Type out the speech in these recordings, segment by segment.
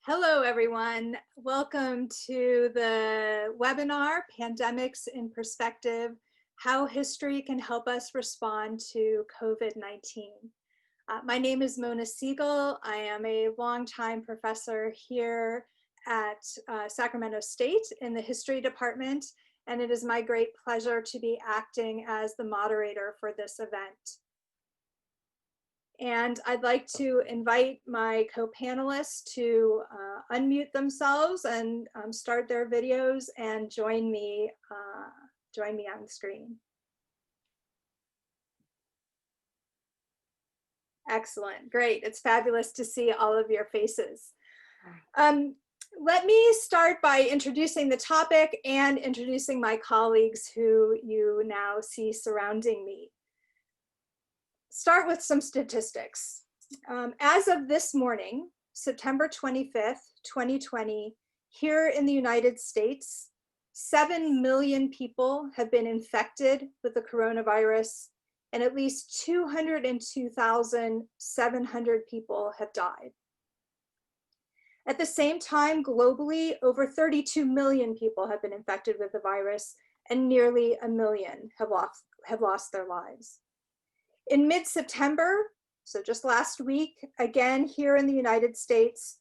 Hello, everyone. Welcome to the webinar, Pandemics in Perspective, How History Can Help Us Respond to COVID-19. My name is Mona Siegel. I am a longtime professor here at Sacramento State in the History Department, and it is my great pleasure to be acting as the moderator for this event. And I'd like to invite my co-panelists to unmute themselves and start their videos and join me on the screen. Excellent, great. It's fabulous to see all of your faces. Let me start by introducing the topic and introducing my colleagues who you now see surrounding me. Start with some statistics. As of this morning, September 25th, 2020, here in the United States, 7 million people have been infected with the coronavirus, and at least 202,700 people have died. At the same time, globally, over 32 million people have been infected with the virus, and nearly 1 million have lost their lives. In mid-September, so just last week, again here in the United States,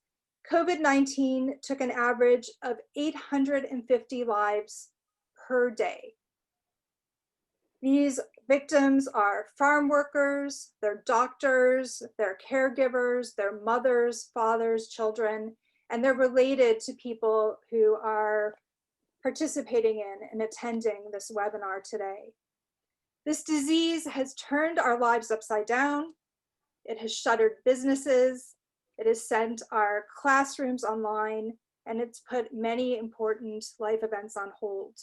COVID-19 took an average of 850 lives per day. These victims are farm workers, they're doctors, they're caregivers, they're mothers, fathers, children, and they're related to people who are participating in and attending this webinar today. This disease has turned our lives upside down. It has shuttered businesses. It has sent our classrooms online, and it's put many important life events on hold.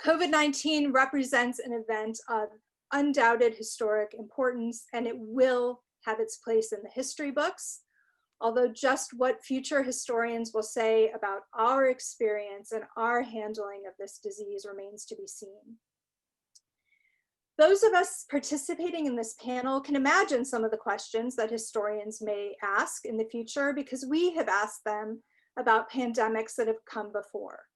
COVID-19 represents an event of undoubted historic importance, and it will have its place in the history books, although just what future historians will say about our experience and our handling of this disease remains to be seen. Those of us participating in this panel can imagine some of the questions that historians may ask in the future because we have asked them about pandemics that have come before.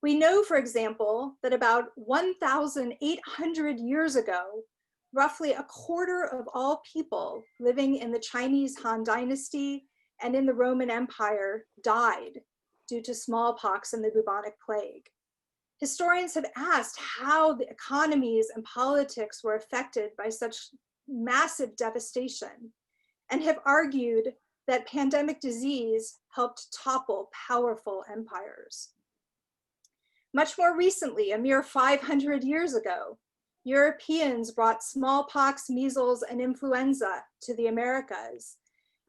We know, for example, that about 1,800 years ago, roughly a quarter of all people living in the Chinese Han Dynasty and in the Roman Empire died due to smallpox and the bubonic plague. Historians have asked how the economies and politics were affected by such massive devastation and have argued that pandemic disease helped topple powerful empires. Much more recently, a mere 500 years ago, Europeans brought smallpox, measles, and influenza to the Americas.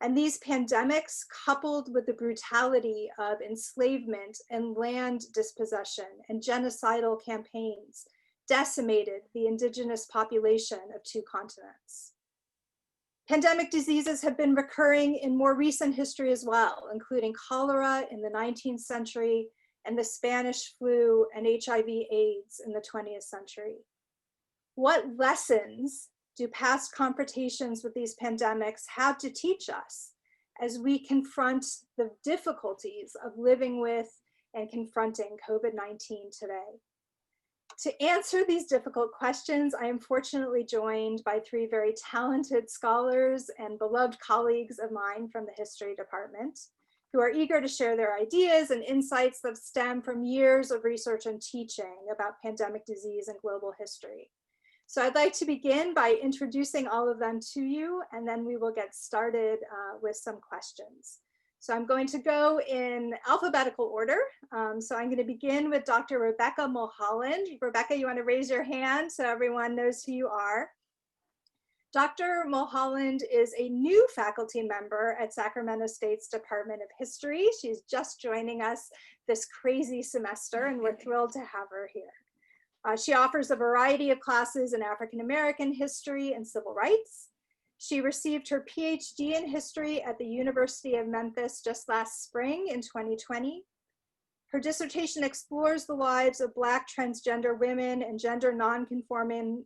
And these pandemics, coupled with the brutality of enslavement and land dispossession and genocidal campaigns, decimated the indigenous population of 2 continents. Pandemic diseases have been recurring in more recent history as well, including cholera in the 19th century and the Spanish flu and HIV/AIDS in the 20th century. What lessons do past confrontations with these pandemics have to teach us as we confront the difficulties of living with and confronting COVID-19 today? To answer these difficult questions, I am fortunately joined by 3 very talented scholars and beloved colleagues of mine from the History Department, who are eager to share their ideas and insights that stem from years of research and teaching about pandemic disease and global history. So I'd like to begin by introducing all of them to you, and then we will get started with some questions. So I'm going to go in alphabetical order. So I'm going to begin with Dr. Rebecca Mulholland. Rebecca, you want to raise your hand so everyone knows who you are. Dr. Mulholland is a new faculty member at Sacramento State's Department of History. She's just joining us this crazy semester, and we're thrilled to have her here. She offers a variety of classes in African American history and civil rights. She received her PhD in history at the University of Memphis just last spring in 2020. Her dissertation explores the lives of Black transgender women and gender non-conforming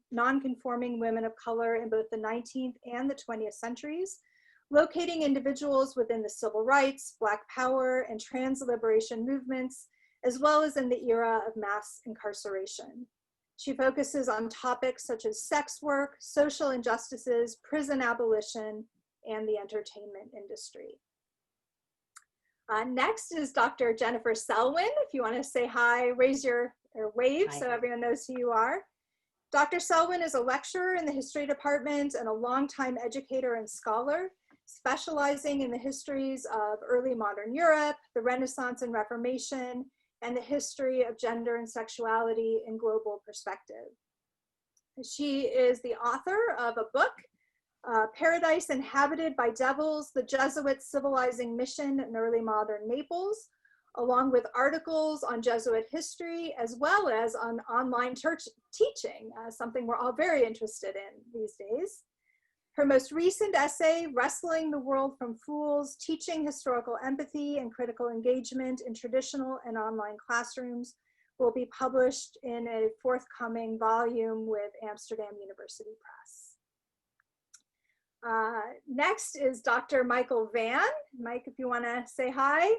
women of color in both the 19th and the 20th centuries, locating individuals within the civil rights, Black power, and trans liberation movements, as well as in the era of mass incarceration. She focuses on topics such as sex work, social injustices, prison abolition, and the entertainment industry. Next is Dr. Jennifer Selwyn. If you want to say hi, raise your or wave so everyone knows who you are. Dr. Selwyn is a lecturer in the history department and a longtime educator and scholar, specializing in the histories of early modern Europe, the Renaissance and Reformation, and the history of gender and sexuality in global perspective. She is the author of a book, Paradise Inhabited by Devils, the Jesuit Civilizing Mission in Early Modern Naples, along with articles on Jesuit history, as well as on online church teaching, something we're all very interested in these days. Her most recent essay, Wrestling the World from Fools, Teaching Historical Empathy and Critical Engagement in Traditional and Online Classrooms, will be published in a forthcoming volume with Amsterdam University Press. Next is Dr. Michael Vann. Mike, if you want to say hi.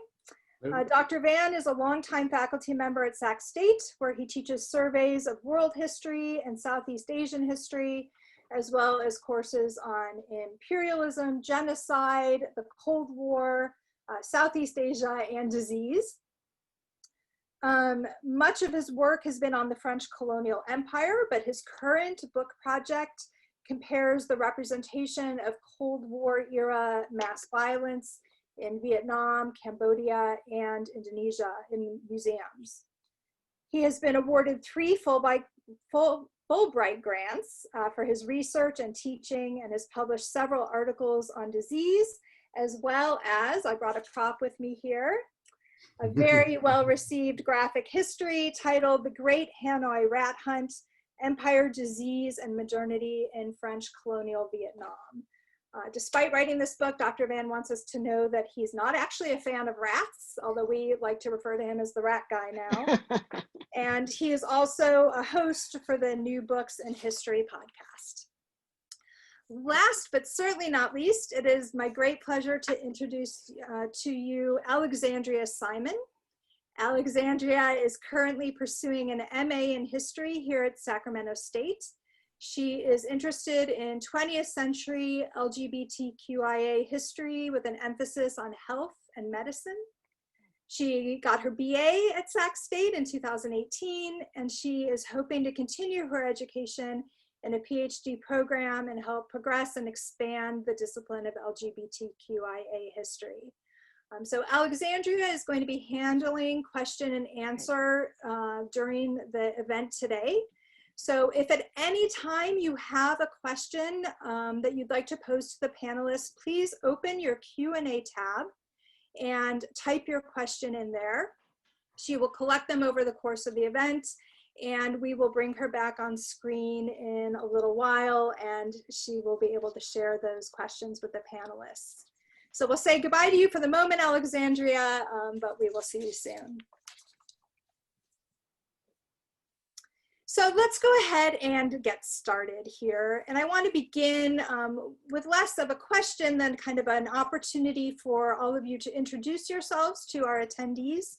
Dr. Vann is a longtime faculty member at Sac State, where he teaches surveys of world history and Southeast Asian history, as well as courses on imperialism, genocide, the Cold War, Southeast Asia, and disease. Much of his work has been on the French colonial empire, but his current book project compares the representation of Cold War era mass violence in Vietnam, Cambodia, and Indonesia in museums. He has been awarded 3 Fulbright grants for his research and teaching, and has published several articles on disease, as well as, I brought a prop with me here, a very well-received graphic history titled The Great Hanoi Rat Hunt, Empire, Disease, and Modernity in French Colonial Vietnam. Despite writing this book, Dr. Vann wants us to know that he's not actually a fan of rats, although we like to refer to him as the rat guy now. And he is also a host for the New Books in History podcast. Last but certainly not least, it is my great pleasure to introduce to you Alexandria Simon. Alexandria is currently pursuing an MA in history here at Sacramento State. She is interested in 20th century LGBTQIA history with an emphasis on health and medicine. She got her BA at Sac State in 2018, and she is hoping to continue her education in a PhD program and help progress and expand the discipline of LGBTQIA history. So Alexandria is going to be handling question and answer during the event today. So if at any time you have a question that you'd like to pose to the panelists, please open your Q&A tab and type your question in there. She will collect them over the course of the event, and we will bring her back on screen in a little while, and she will be able to share those questions with the panelists. So we'll say goodbye to you for the moment, Alexandria, but we will see you soon. So let's go ahead and get started here. And I want to begin with less of a question than kind of an opportunity for all of you to introduce yourselves to our attendees,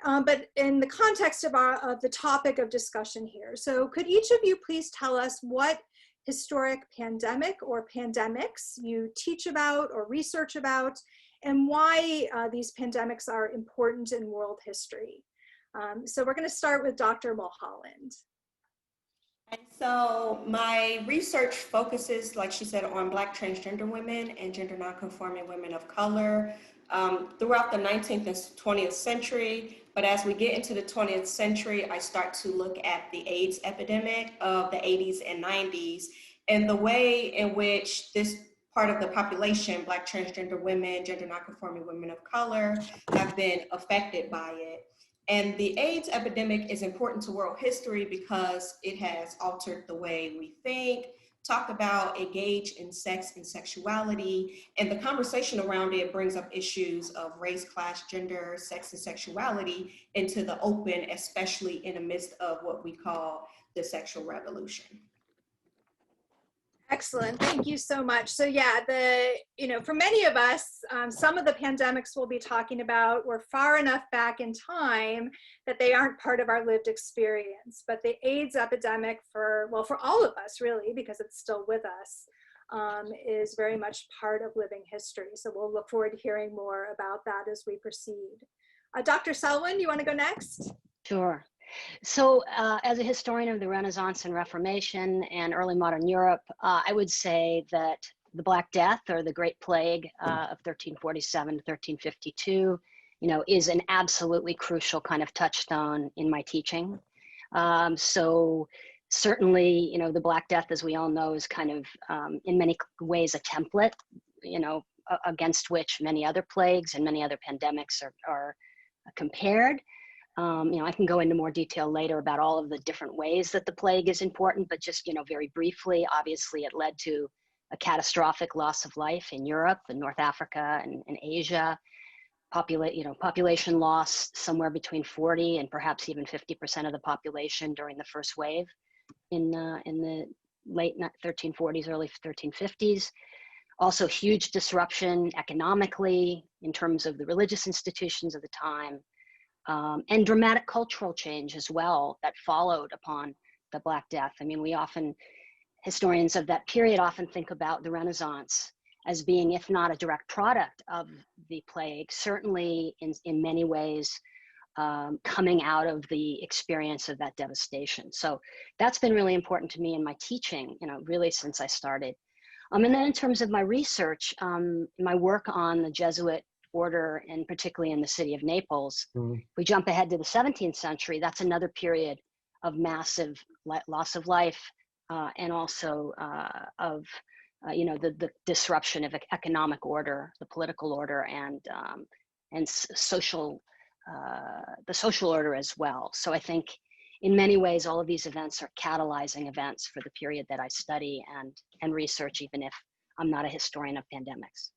but in the context of the topic of discussion here. So could each of you please tell us what historic pandemic or pandemics you teach about or research about, and why these pandemics are important in world history? So we're going to start with Dr. Mulholland. And so my research focuses, like she said, on Black transgender women and gender nonconforming women of color throughout the 19th and 20th century. But as we get into the 20th century, I start to look at the AIDS epidemic of the 80s and 90s and the way in which this part of the population, Black transgender women, gender nonconforming women of color, have been affected by it. And the AIDS epidemic is important to world history because it has altered the way we think, talk about, engage in sex and sexuality, and the conversation around it brings up issues of race, class, gender, sex, and sexuality into the open, especially in the midst of what we call the sexual revolution. Excellent. Thank you so much. So yeah, for many of us, some of the pandemics we'll be talking about were far enough back in time that they aren't part of our lived experience. But the AIDS epidemic for all of us really, because it's still with us, is very much part of living history. So we'll look forward to hearing more about that as we proceed. Dr. Selwyn, you want to go next? Sure. So as a historian of the Renaissance and Reformation and early modern Europe, I would say that the Black Death, or the Great Plague of 1347 to 1352, is an absolutely crucial kind of touchstone in my teaching. So certainly, the Black Death, as we all know, is kind of in many ways a template, against which many other plagues and many other pandemics are compared. I can go into more detail later about all of the different ways that the plague is important, but just, very briefly, obviously it led to a catastrophic loss of life in Europe and North Africa and Asia. Population loss somewhere between 40 and perhaps even 50% of the population during the first wave in the late 1340s, early 1350s. Also huge disruption economically in terms of the religious institutions of the time. And dramatic cultural change as well that followed upon the Black Death. I mean, historians of that period often think about the Renaissance as being, if not a direct product of the plague, certainly in many ways coming out of the experience of that devastation. So that's been really important to me in my teaching, really since I started. And then in terms of my research, my work on the Jesuit order, and particularly in the city of Naples, we jump ahead to the 17th century. That's another period of massive loss of life, and also of the disruption of economic order, the political order, and social the social order as well. So I think in many ways all of these events are catalyzing events for the period that I study and research, even if I'm not a historian of pandemics.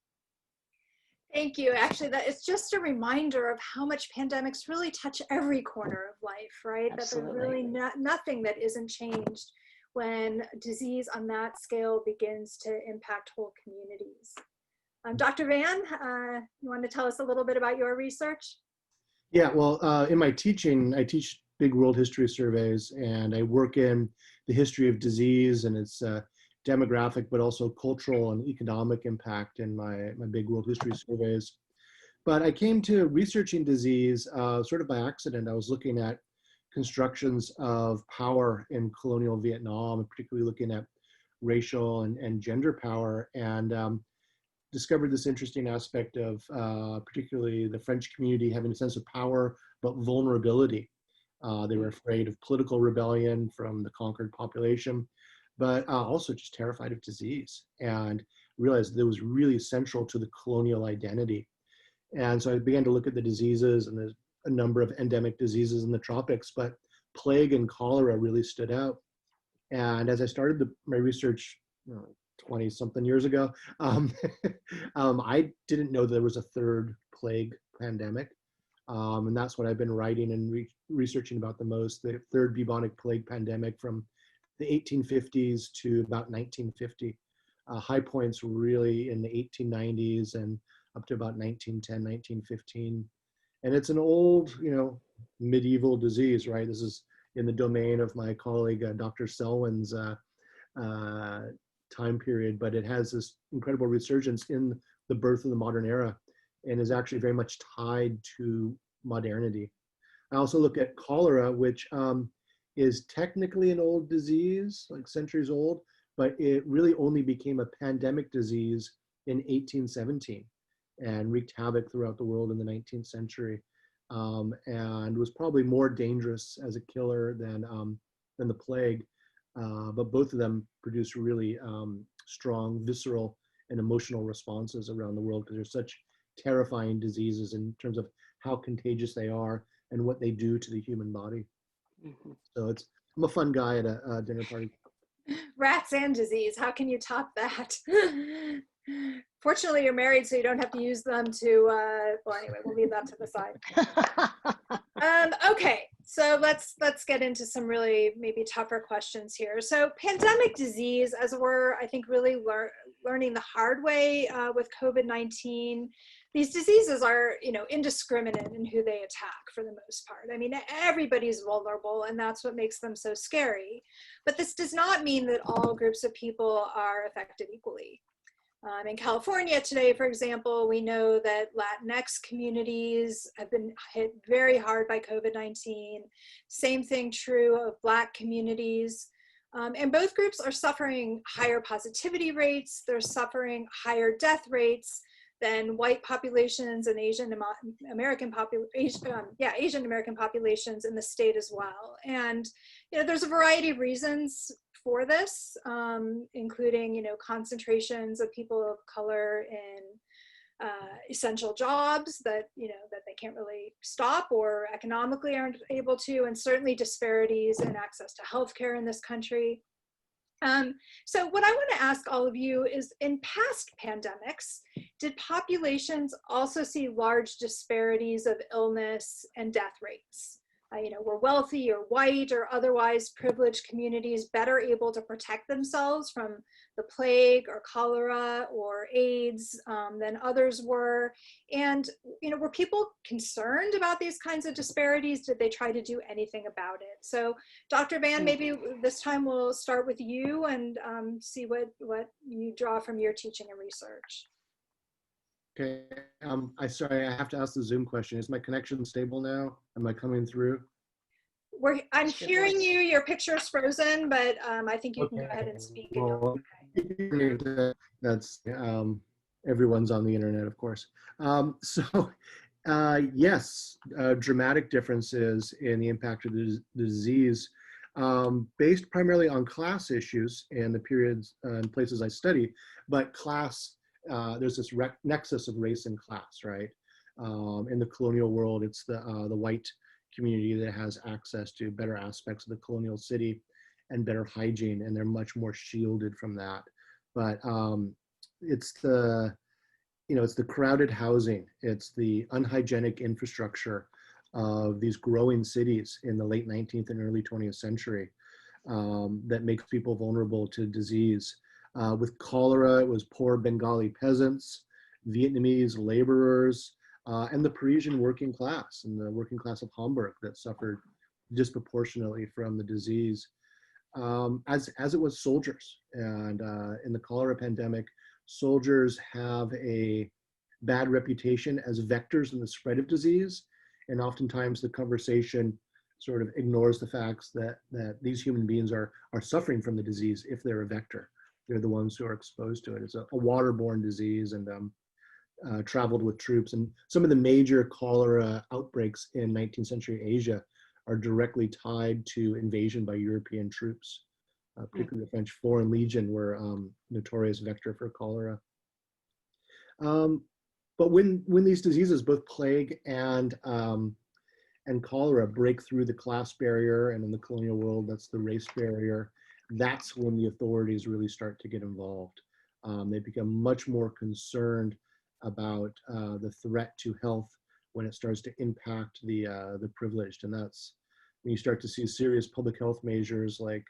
Thank you. Actually, it's just a reminder of how much pandemics really touch every corner of life, right? Absolutely. That there's really nothing that isn't changed when disease on that scale begins to impact whole communities. Dr. Vann, you want to tell us a little bit about your research? Yeah, well, in my teaching, I teach big world history surveys, and I work in the history of disease and its demographic, but also cultural and economic impact in my big world history surveys. But I came to researching disease sort of by accident. I was looking at constructions of power in colonial Vietnam, and particularly looking at racial and gender power, and discovered this interesting aspect of particularly the French community having a sense of power, but vulnerability. They were afraid of political rebellion from the conquered population, but also just terrified of disease, and realized that it was really central to the colonial identity. And so I began to look at the diseases, and there's a number of endemic diseases in the tropics, but plague and cholera really stood out. And as I started my research 20 something years ago, I didn't know there was a third plague pandemic. And that's what I've been writing and researching about the most, the third bubonic plague pandemic from the 1850s to about 1950. High points really in the 1890s and up to about 1910, 1915. And it's an old, medieval disease, right? This is in the domain of my colleague, Dr. Selwyn's time period, but it has this incredible resurgence in the birth of the modern era and is actually very much tied to modernity. I also look at cholera, which is technically an old disease, like centuries old, but it really only became a pandemic disease in 1817 and wreaked havoc throughout the world in the 19th century, and was probably more dangerous as a killer than the plague. But both of them produce really strong visceral and emotional responses around the world because they're such terrifying diseases in terms of how contagious they are and what they do to the human body. Mm-hmm. So I'm a fun guy at a dinner party. Rats and disease, how can you top that? Fortunately, you're married, so you don't have to use them to, well, anyway, we'll leave that to the side. Okay, So let's get into some really maybe tougher questions here. So pandemic disease, as we're, I think, really learning the hard way with COVID-19, these diseases are, indiscriminate in who they attack for the most part. I mean, everybody's vulnerable, and that's what makes them so scary. But this does not mean that all groups of people are affected equally. In California today, for example, we know that Latinx communities have been hit very hard by COVID-19. Same thing true of Black communities. And both groups are suffering higher positivity rates. They're suffering higher death rates than white populations and Asian American populations in the state as well. And there's a variety of reasons for this, including concentrations of people of color in essential jobs that that they can't really stop or economically aren't able to, and certainly disparities in access to healthcare in this country. So what I want to ask all of you is, in past pandemics, did populations also see large disparities of illness and death rates? Were wealthy or white or otherwise privileged communities better able to protect themselves from the plague or cholera or AIDS than others were? And were people concerned about these kinds of disparities? Did they try to do anything about it? So Dr. Vann, maybe this time we'll start with you and see what you draw from your teaching and research. Okay, sorry, I have to ask the Zoom question. Is my connection stable now? Am I coming through? I'm hearing you, your picture's frozen, but I think you can go ahead and speak. Well, that's, everyone's on the internet, of course. Yes, dramatic differences in the impact of the disease, based primarily on class issues and the periods and places I study, but class, there's this nexus of race and class, right? In the colonial world, it's the white community that has access to better aspects of the colonial city and better hygiene, and they're much more shielded from that. But it's the crowded housing, it's the unhygienic infrastructure of these growing cities in the late 19th and early 20th century that makes people vulnerable to disease. With cholera, it was poor Bengali peasants, Vietnamese laborers, and the Parisian working class and the working class of Hamburg that suffered disproportionately from the disease, as it was soldiers. And in the cholera pandemic, soldiers have a bad reputation as vectors in the spread of disease. And oftentimes the conversation sort of ignores the facts that these human beings are suffering from the disease if they're a vector. They're the ones who are exposed to it. It's a waterborne disease, and traveled with troops. And some of the major cholera outbreaks in 19th century Asia are directly tied to invasion by European troops, particularly the French Foreign Legion were notorious vector for cholera. But when these diseases, both plague and cholera, break through the class barrier, and in the colonial world, that's the race barrier, that's when the authorities really start to get involved. They become much more concerned about the threat to health when it starts to impact the privileged. And that's when you start to see serious public health measures like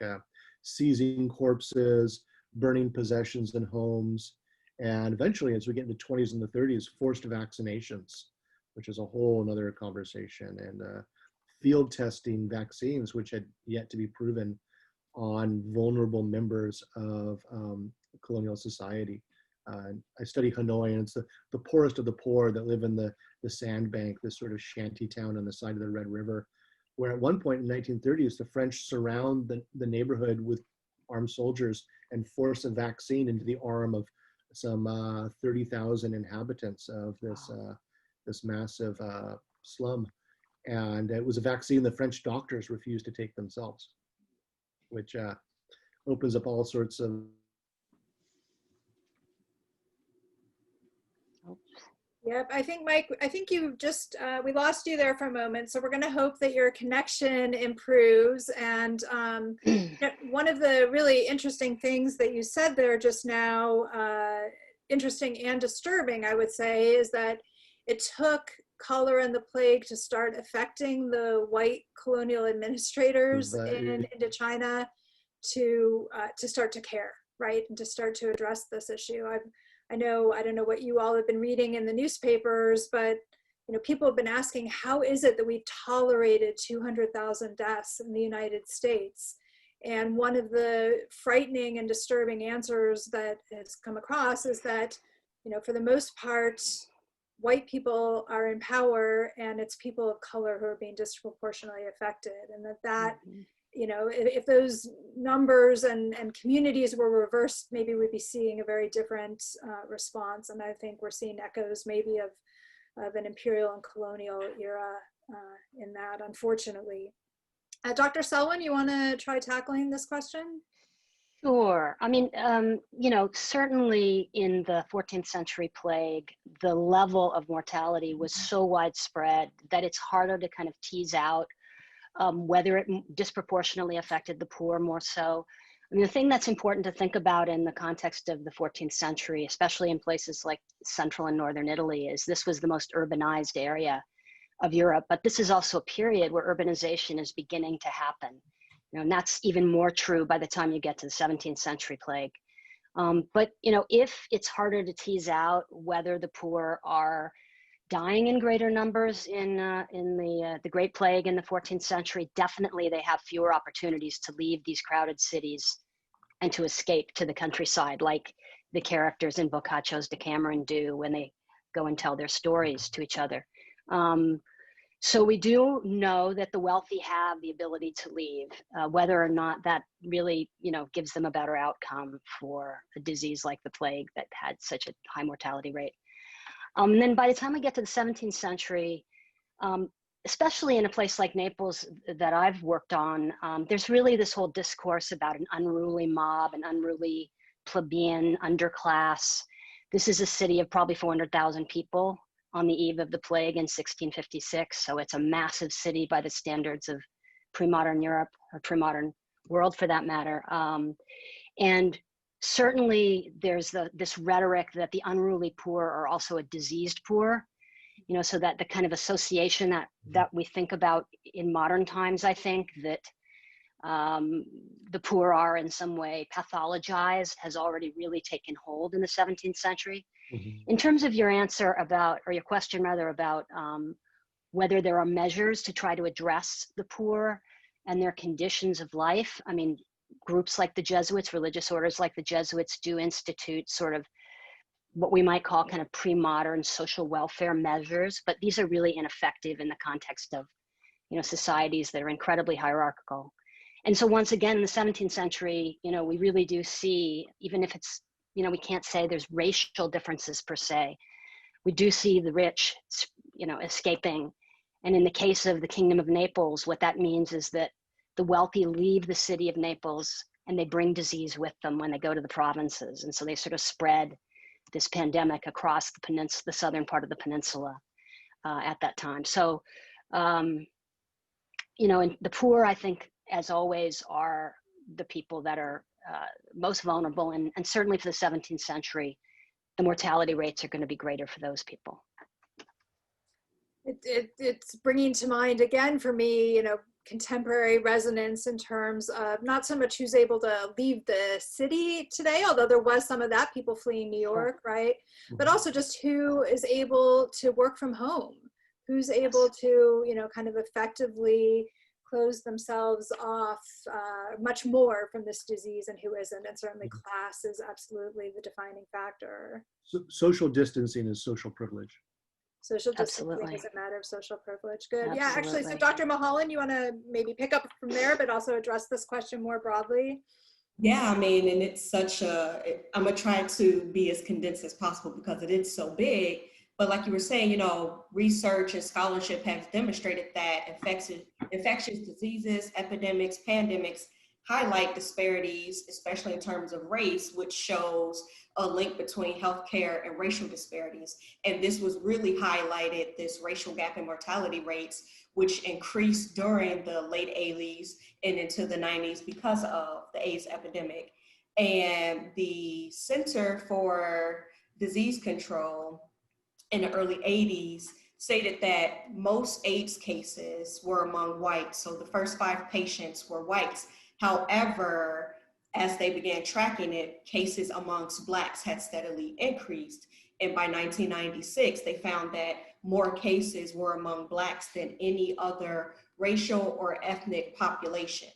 seizing corpses, burning possessions in homes, and eventually, as we get into the 20s and the 30s, forced vaccinations, which is a whole another conversation, and field testing vaccines, which had yet to be proven on vulnerable members of colonial society. I study Hanoi, and it's the poorest of the poor that live in the sandbank, this sort of shanty town on the side of the Red River, where at one point in the 1930s, the French surround the neighborhood with armed soldiers and force a vaccine into the arm of some 30,000 inhabitants of this massive slum. And it was a vaccine the French doctors refused to take themselves, which opens up all sorts of Yep, I think, Mike, you just, we lost you there for a moment. So we're going to hope that your connection improves. And one of the really interesting things that you said there just now, interesting and disturbing, I would say, is that it took color and the plague to start affecting the white colonial administrators in Indochina to start to care, right, and to start to address this issue. I don't know what you all have been reading in the newspapers, but people have been asking, how is it that we've tolerated 200,000 deaths in the United States? And one of the frightening and disturbing answers that has come across is that, for the most part, white people are in power and it's people of color who are being disproportionately affected. And if those numbers and communities were reversed, maybe we'd be seeing a very different response. And I think we're seeing echoes maybe of an imperial and colonial era in that, unfortunately. Dr. Selwyn, you want to try tackling this question? Sure. I mean, certainly in the 14th century plague, the level of mortality was so widespread that it's harder to kind of tease out whether it disproportionately affected the poor more so. I mean, the thing that's important to think about in the context of the 14th century, especially in places like central and northern Italy, is this was the most urbanized area of Europe, but this is also a period where urbanization is beginning to happen. And that's even more true by the time you get to the 17th century plague. But if it's harder to tease out whether the poor are dying in greater numbers in the Great Plague in the 14th century, definitely they have fewer opportunities to leave these crowded cities and to escape to the countryside, like the characters in Boccaccio's Decameron do when they go and tell their stories to each other. So we do know that the wealthy have the ability to leave, whether or not that really, gives them a better outcome for a disease like the plague that had such a high mortality rate. And then by the time we get to the 17th century, especially in a place like Naples that I've worked on, there's really this whole discourse about an unruly mob, an unruly plebeian underclass. This is a city of probably 400,000 people on the eve of the plague in 1656. So it's a massive city by the standards of pre-modern Europe, or pre-modern world for that matter. And certainly there's this rhetoric that the unruly poor are also a diseased poor, so that the kind of association that we think about in modern times, I think that the poor are in some way pathologized, has already really taken hold in the 17th century. In terms of your answer about, or your question rather, about whether there are measures to try to address the poor and their conditions of life, I mean, groups like the Jesuits, religious orders like the Jesuits do institute sort of what we might call kind of pre-modern social welfare measures, but these are really ineffective in the context of, societies that are incredibly hierarchical. And so once again, in the 17th century, we really do see, even if it's, we can't say there's racial differences per se, we do see the rich, escaping. And in the case of the Kingdom of Naples, what that means is that the wealthy leave the city of Naples and they bring disease with them when they go to the provinces. And so they sort of spread this pandemic across the southern part of the peninsula at that time. So, and the poor, I think, as always, are the people that are most vulnerable. And certainly for the 17th century, the mortality rates are going to be greater for those people. It's bringing to mind again for me, contemporary resonance in terms of not so much who's able to leave the city today, although there was some of that, people fleeing New York, right? But also just who is able to work from home, who's able to, kind of effectively close themselves off much more from this disease and who isn't. And certainly class is absolutely the defining factor. So social distancing is social privilege. Social distancing is a matter of social privilege. Good. Absolutely. Yeah, actually, so Dr. Mulhol, you want to maybe pick up from there, but also address this question more broadly? Yeah, I mean, and it's I'm going to try to be as condensed as possible because it is so big. But like you were saying, research and scholarship has demonstrated that infectious diseases, epidemics, pandemics highlight disparities, especially in terms of race, which shows a link between healthcare and racial disparities. And this was really highlighted, this racial gap in mortality rates, which increased during the late 80s and into the 90s because of the AIDS epidemic. And the Center for Disease Control in the early 80s stated that most AIDS cases were among whites. So the first 5 patients were whites. However, as they began tracking it, cases amongst Blacks had steadily increased. And by 1996, they found that more cases were among Blacks than any other racial or ethnic population.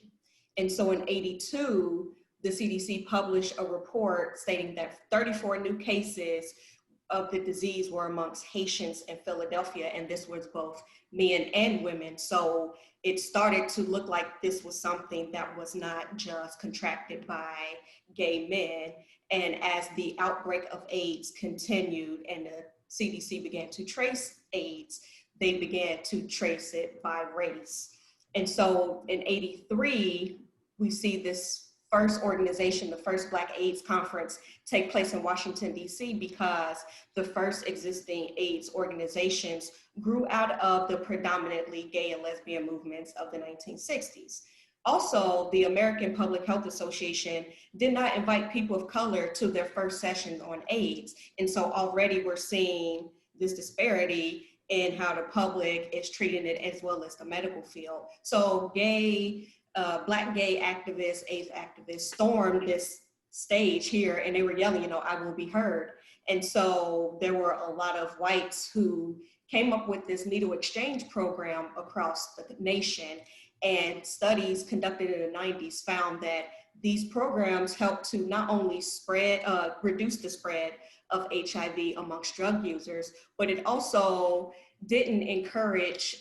And so in 82, the CDC published a report stating that 34 new cases of the disease were amongst Haitians in Philadelphia, and this was both men and women. So it started to look like this was something that was not just contracted by gay men. And as the outbreak of AIDS continued and the CDC began to trace AIDS, they began to trace it by race. And so in 83, we see this first organization, the first Black AIDS conference, take place in Washington, D.C., because the first existing AIDS organizations grew out of the predominantly gay and lesbian movements of the 1960s. Also, the American Public Health Association did not invite people of color to their first sessions on AIDS. And so already we're seeing this disparity in how the public is treating it as well as the medical field. So Black gay activists, AIDS activists stormed this stage here and they were yelling, I will be heard. And so there were a lot of whites who came up with this needle exchange program across the nation, and studies conducted in the 90s found that these programs helped to not only reduce the spread of HIV amongst drug users, but it also didn't encourage,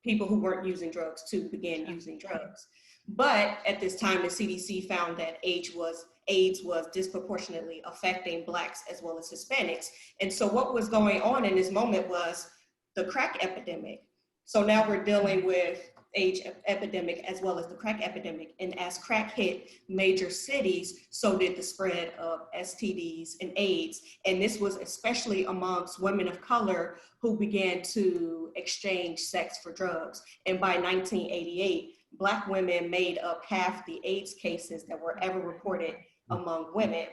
people who weren't using drugs to begin using drugs. But at this time, the CDC found that AIDS was disproportionately affecting Blacks as well as Hispanics. And so what was going on in this moment was the crack epidemic. So now we're dealing with AIDS epidemic as well as the crack epidemic. And as crack hit major cities, so did the spread of STDs and AIDS. And this was especially amongst women of color who began to exchange sex for drugs. And by 1988, Black women made up half the AIDS cases that were ever reported among women.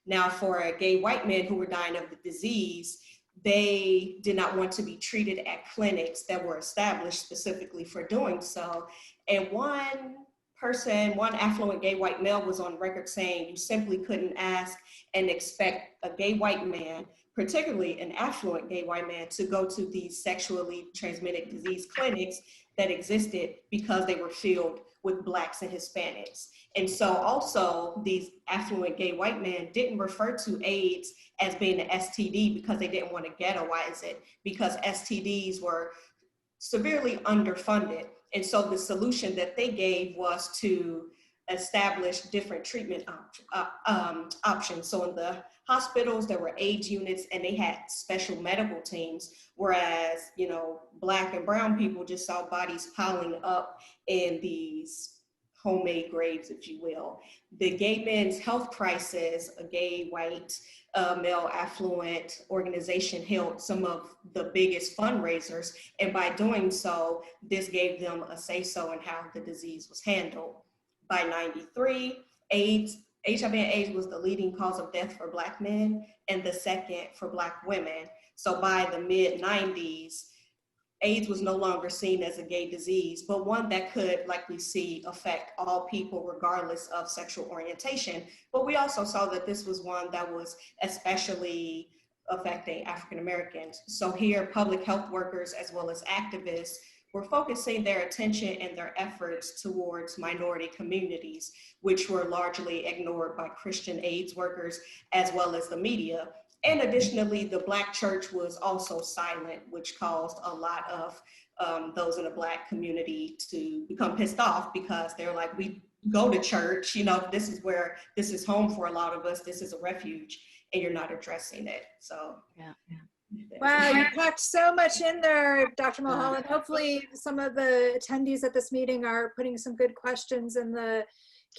Now, for gay white men who were dying of the disease, they did not want to be treated at clinics that were established specifically for doing so. And one affluent gay white male was on record saying you simply couldn't ask and expect a gay white man, particularly an affluent gay white man, to go to these sexually transmitted disease clinics that existed because they were filled with Blacks and Hispanics. And so also these affluent gay white men didn't refer to AIDS as being an STD because they didn't want to ghettoize it, because STDs were severely underfunded. And so the solution that they gave was to establish different treatment options. So in the hospitals, there were AIDS units and they had special medical teams, whereas, Black and brown people just saw bodies piling up in these homemade graves, if you will. The Gay Men's Health Crisis, a gay, white, male, affluent organization, held some of the biggest fundraisers. And by doing so, this gave them a say-so in how the disease was handled. By 93, HIV and AIDS was the leading cause of death for Black men and the second for Black women. So by the mid-90s, AIDS was no longer seen as a gay disease, but one that could, like we see, affect all people regardless of sexual orientation. But we also saw that this was one that was especially affecting African Americans. So here, public health workers as well as activists were focusing their attention and their efforts towards minority communities, which were largely ignored by Christian AIDS workers as well as the media. And additionally, the Black church was also silent, which caused a lot of those in the Black community to become pissed off, because they're like, we go to church, this is home for a lot of us, this is a refuge, and you're not addressing it. So yeah. Wow, you packed so much in there, Dr. Mulhol, and hopefully some of the attendees at this meeting are putting some good questions in the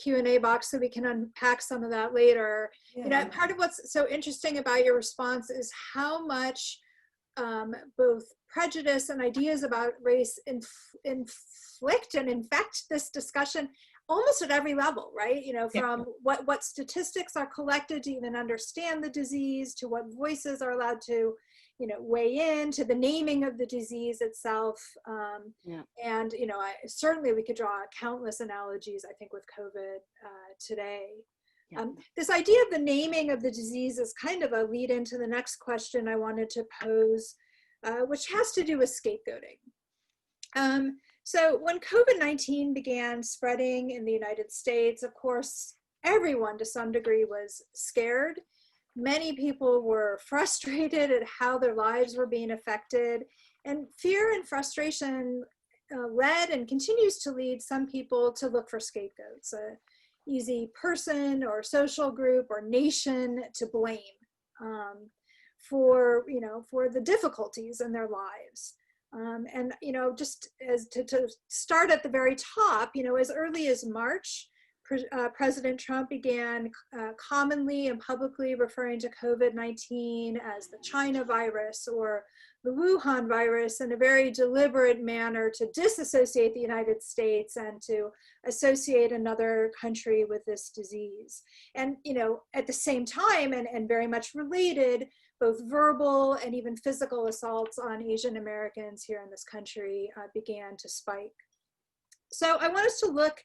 Q&A box so we can unpack some of that later. Yeah. Part of what's so interesting about your response is how much both prejudice and ideas about race inflict and infect this discussion almost at every level, right? From what statistics are collected to even understand the disease, to what voices are allowed to weigh in to the naming of the disease itself. And, certainly we could draw countless analogies, I think, with COVID today. This idea of the naming of the disease is kind of a lead into the next question I wanted to pose, which has to do with scapegoating. So when COVID-19 began spreading in the United States, of course, everyone to some degree was scared. Many people were frustrated at how their lives were being affected, and fear and frustration led and continues to lead some people to look for scapegoats, an easy person or social group or nation to blame for the difficulties in their lives. And just as to start at the very top, as early as March, President Trump began commonly and publicly referring to COVID-19 as the China virus or the Wuhan virus in a very deliberate manner to disassociate the United States and to associate another country with this disease. And, at the same time, and very much related, both verbal and even physical assaults on Asian Americans here in this country began to spike. So I want us to look,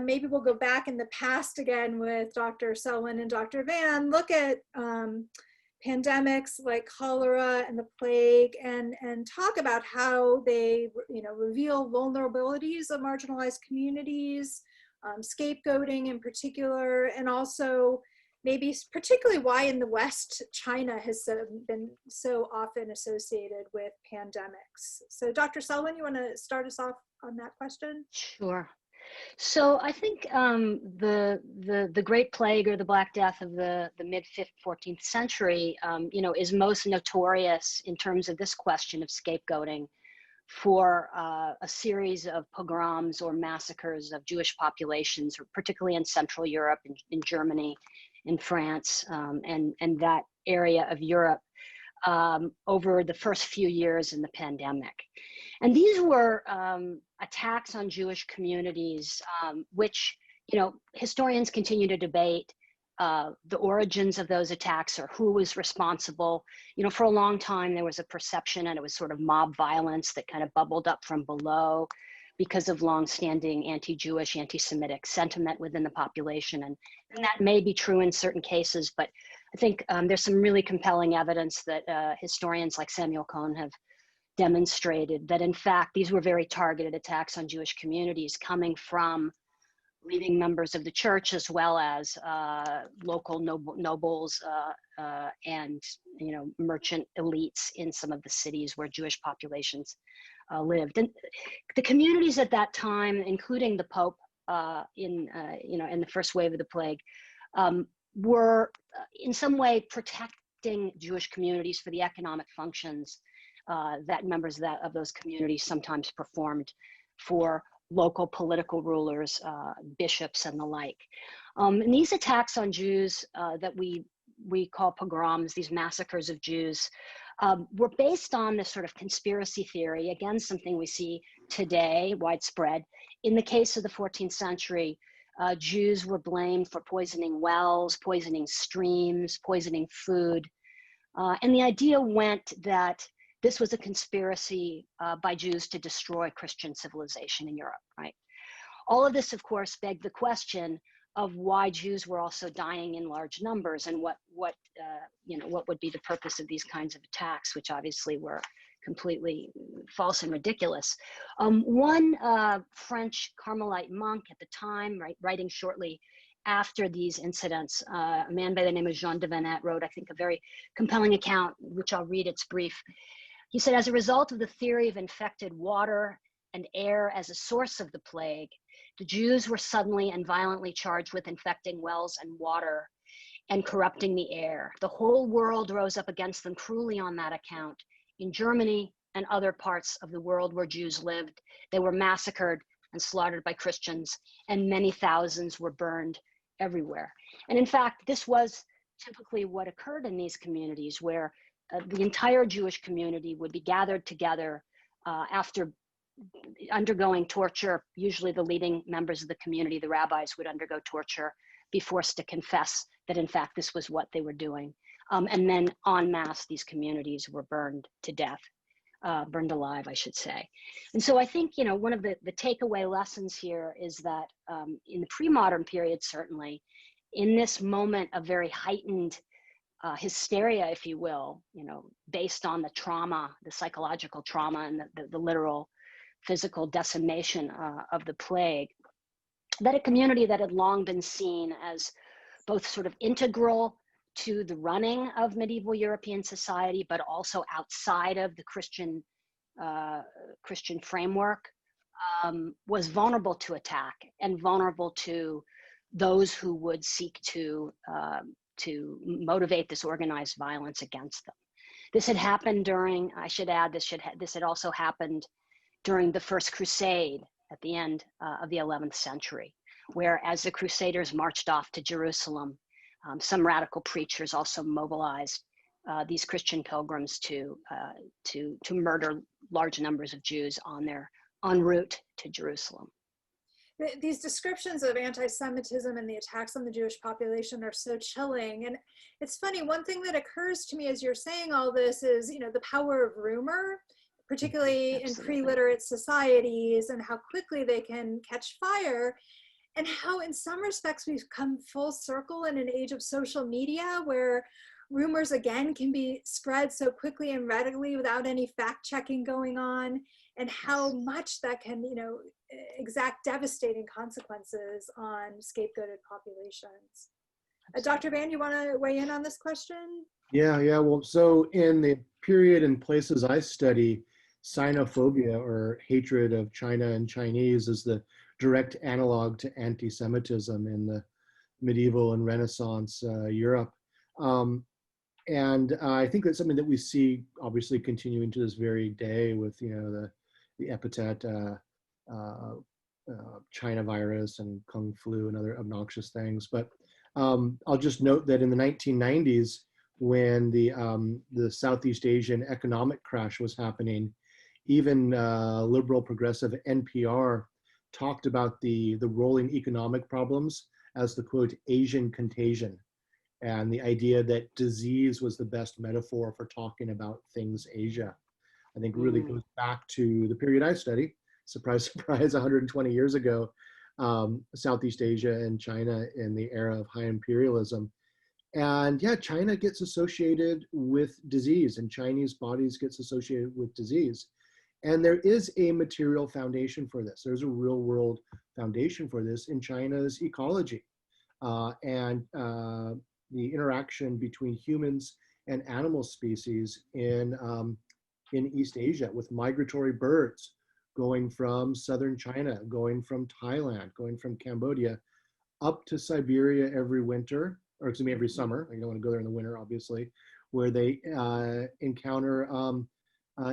maybe we'll go back in the past again with Dr. Selwyn and Dr. Vann, look at pandemics like cholera and the plague and talk about how they reveal vulnerabilities of marginalized communities, scapegoating in particular, and also maybe particularly why in the West, China has been so often associated with pandemics. So Dr. Selwyn, you want to start us off on that question? Sure. So I think the Great Plague or the Black Death of the mid-14th century, is most notorious in terms of this question of scapegoating for a series of pogroms or massacres of Jewish populations, particularly in Central Europe, in Germany, in France, and that area of Europe over the first few years in the pandemic. And these were attacks on Jewish communities, which, historians continue to debate the origins of those attacks or who was responsible. For a long time, there was a perception, and it was sort of mob violence that kind of bubbled up from below because of longstanding anti-Jewish, anti-Semitic sentiment within the population. And that may be true in certain cases, but I think there's some really compelling evidence that historians like Samuel Cohn have demonstrated that, in fact, these were very targeted attacks on Jewish communities coming from leading members of the church as well as local nobles and merchant elites in some of the cities where Jewish populations lived. And the communities at that time, including the Pope in the first wave of the plague, were in some way protecting Jewish communities for the economic functions that members of those communities sometimes performed for local political rulers, bishops, and the like. And these attacks on Jews that we call pogroms, these massacres of Jews, were based on this sort of conspiracy theory, again, something we see today, widespread. In the case of the 14th century, Jews were blamed for poisoning wells, poisoning streams, poisoning food. And the idea went that this was a conspiracy by Jews to destroy Christian civilization in Europe, right? All of this, of course, begged the question of why Jews were also dying in large numbers and what would be the purpose of these kinds of attacks, which obviously were completely false and ridiculous. One French Carmelite monk at the time, writing shortly after these incidents, a man by the name of Jean de Venette wrote, I think, a very compelling account, which I'll read, it's brief. He said, as a result of the theory of infected water and air as a source of the plague, the Jews were suddenly and violently charged with infecting wells and water and corrupting the air. The whole world rose up against them cruelly on that account. In Germany and other parts of the world where Jews lived, they were massacred and slaughtered by Christians, and many thousands were burned everywhere. And in fact, this was typically what occurred in these communities, where the entire Jewish community would be gathered together after undergoing torture. Usually the leading members of the community, the rabbis, would undergo torture, be forced to confess that in fact this was what they were doing. And then en masse, these communities were burned to death, burned alive, I should say. And so I think, you know, one of the takeaway lessons here is that in the pre-modern period, certainly, in this moment of very heightened hysteria, if you will, you know, based on the trauma, the psychological trauma and the literal physical decimation of the plague, that a community that had long been seen as both sort of integral to the running of medieval European society, but also outside of the Christian framework, was vulnerable to attack and vulnerable to those who would seek to motivate this organized violence against them. This had happened during, I should add, this had also happened during the First Crusade at the end of the 11th century, where as the Crusaders marched off to Jerusalem, some radical preachers also mobilized these Christian pilgrims to murder large numbers of Jews en route to Jerusalem. These descriptions of anti-Semitism and the attacks on the Jewish population are so chilling. And it's funny, one thing that occurs to me as you're saying all this is, you know, the power of rumor, particularly in pre-literate societies, and how quickly they can catch fire, and how in some respects we've come full circle in an age of social media where rumors again can be spread so quickly and readily without any fact checking going on, and how much that can, you know, exact devastating consequences on scapegoated populations. Dr. Vann, you want to weigh in on this question? Yeah. Well, so in the period and places I study, Sinophobia, or hatred of China and Chinese, is the direct analog to anti-Semitism in the medieval and Renaissance Europe. And I think that's something that we see obviously continuing to this very day with, you know, the epithet China virus and Kung flu and other obnoxious things. But I'll just note that in the 1990s, when the Southeast Asian economic crash was happening, even liberal progressive NPR talked about the rolling economic problems as the, quote, Asian contagion, and the idea that disease was the best metaphor for talking about things Asia. I think really goes back to the period I study, surprise, surprise, 120 years ago, Southeast Asia and China in the era of high imperialism. And yeah, China gets associated with disease, and Chinese bodies gets associated with disease. And there is a material foundation for this. There's a real world foundation for this in China's ecology and the interaction between humans and animal species in East Asia, with migratory birds going from southern China, going from Thailand, going from Cambodia up to Siberia every winter, or excuse me, every summer. I don't want to go there in the winter, obviously, where they encounter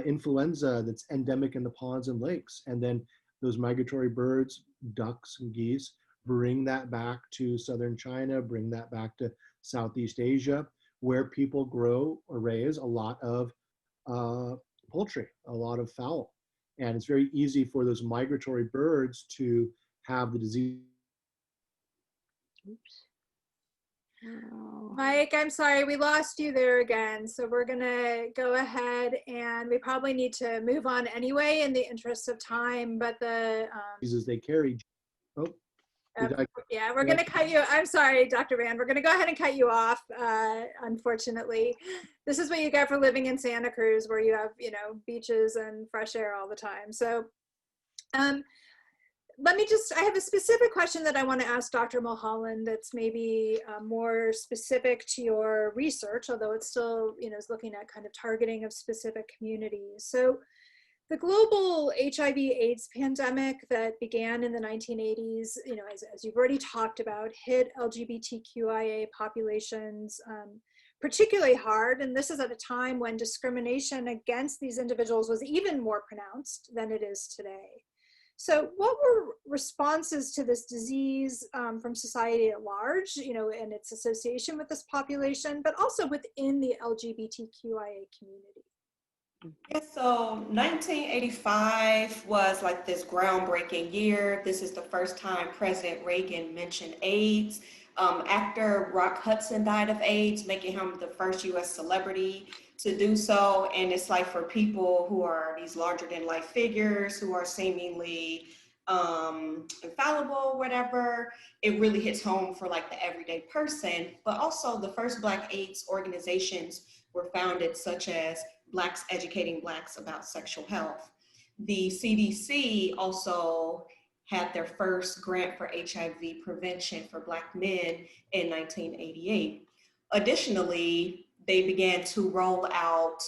influenza that's endemic in the ponds and lakes. And then those migratory birds, ducks and geese, bring that back to southern China, bring that back to Southeast Asia, where people grow or raise a lot of poultry, a lot of fowl. And it's very easy for those migratory birds to have the disease. Oops. Mike, I'm sorry, we lost you there again. So we're gonna go ahead, and we probably need to move on anyway in the interest of time, but the diseases they carry. Oh, yeah, we're gonna cut you. I'm sorry, Dr. Vann. We're gonna go ahead and cut you off. Unfortunately, this is what you get for living in Santa Cruz, where you have, you know, beaches and fresh air all the time. So, let me just, I have a specific question that I want to ask Dr. Mulhol that's maybe more specific to your research, although it's still, you know, is looking at kind of targeting of specific communities. So the global HIV/AIDS pandemic that began in the 1980s, you know, as you've already talked about, hit LGBTQIA populations particularly hard. And this is at a time when discrimination against these individuals was even more pronounced than it is today. So what were responses to this disease from society at large, you know, and its association with this population, but also within the LGBTQIA community? Yeah, so 1985 was like this groundbreaking year. This is the first time President Reagan mentioned AIDS. Actor Rock Hudson died of AIDS, making him the first US celebrity to do so. And it's like for people who are these larger than life figures who are seemingly infallible, whatever, it really hits home for like the everyday person. But also the first Black AIDS organizations were founded, such as Blacks Educating Blacks About Sexual Health. The CDC also had their first grant for HIV prevention for Black men in 1988. Additionally, they began to roll out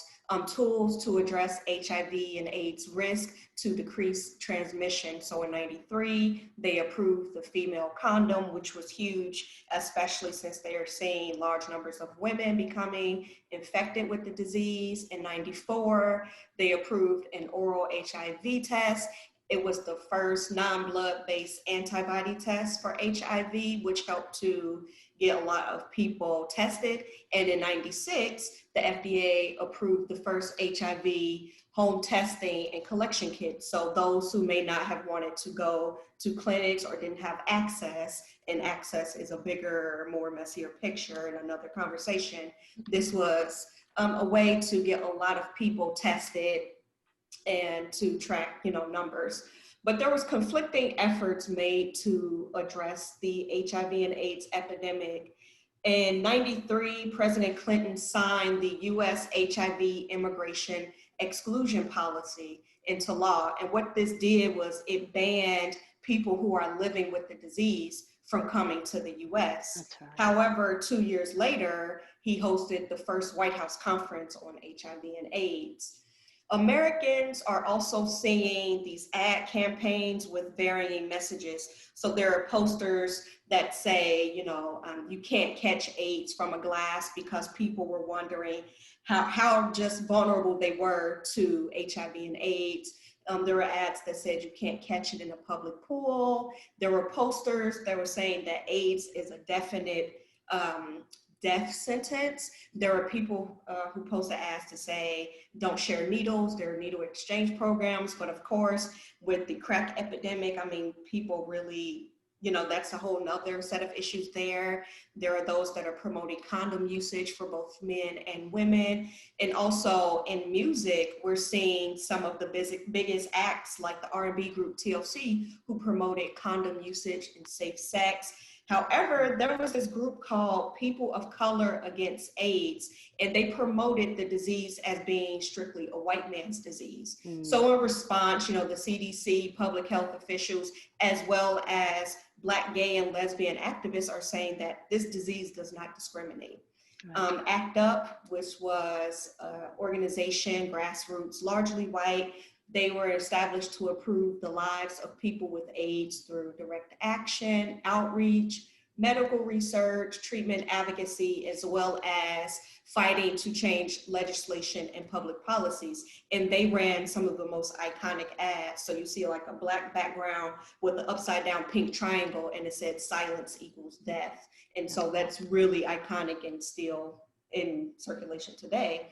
tools to address HIV and AIDS risk to decrease transmission. So in 93, they approved the female condom, which was huge, especially since they are seeing large numbers of women becoming infected with the disease. In 94, they approved an oral HIV test. It was the first non-blood-based antibody test for HIV, which helped to get a lot of people tested. And in 96, the FDA approved the first HIV home testing and collection kits. So those who may not have wanted to go to clinics or didn't have access, and access is a bigger, more messier picture in another conversation, this was a way to get a lot of people tested and to track, numbers. But there was conflicting efforts made to address the HIV and AIDS epidemic. In 93, President Clinton signed the US HIV Immigration Exclusion policy into law. And what this did was it banned people who are living with the disease from coming to the US. That's right. However, 2 years later, he hosted the first White House conference on HIV and AIDS. Americans are also seeing these ad campaigns with varying messages. So there are posters that say, you can't catch AIDS from a glass, because people were wondering how just vulnerable they were to HIV and AIDS. There were ads that said you can't catch it in a public pool. There were posters that were saying that AIDS is a definite death sentence. There are people who posted ads to say, don't share needles. There are needle exchange programs. But of course, with the crack epidemic, people really, that's a whole nother set of issues there. There are those that are promoting condom usage for both men and women. And also in music, we're seeing some of the biggest acts like the R&B group TLC, who promoted condom usage and safe sex. However, there was this group called People of Color Against AIDS, and they promoted the disease as being strictly a white man's disease. So in response, the CDC, public health officials, as well as Black, gay, and lesbian activists are saying that this disease does not discriminate. Right. ACT UP, which was an organization, grassroots, largely white, they were established to improve the lives of people with AIDS through direct action, outreach, medical research, treatment advocacy, as well as fighting to change legislation and public policies. And they ran some of the most iconic ads. So you see like a Black background with an upside down pink triangle, and it said silence equals death. And so that's really iconic and still in circulation today.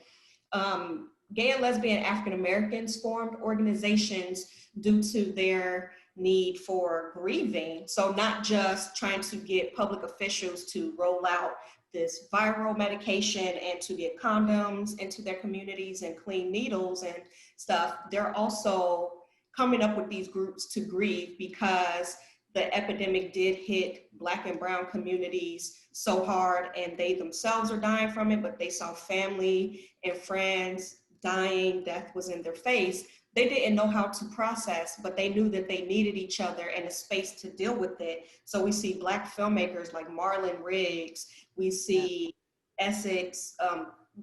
Gay and lesbian African Americans formed organizations due to their need for grieving. So not just trying to get public officials to roll out this viral medication and to get condoms into their communities and clean needles and stuff. They're also coming up with these groups to grieve, because the epidemic did hit Black and brown communities so hard, and they themselves are dying from it, but they saw family and friends dying, death was in their face. They didn't know how to process, but they knew that they needed each other and a space to deal with it. So we see Black filmmakers like Marlon Riggs, we see Essex,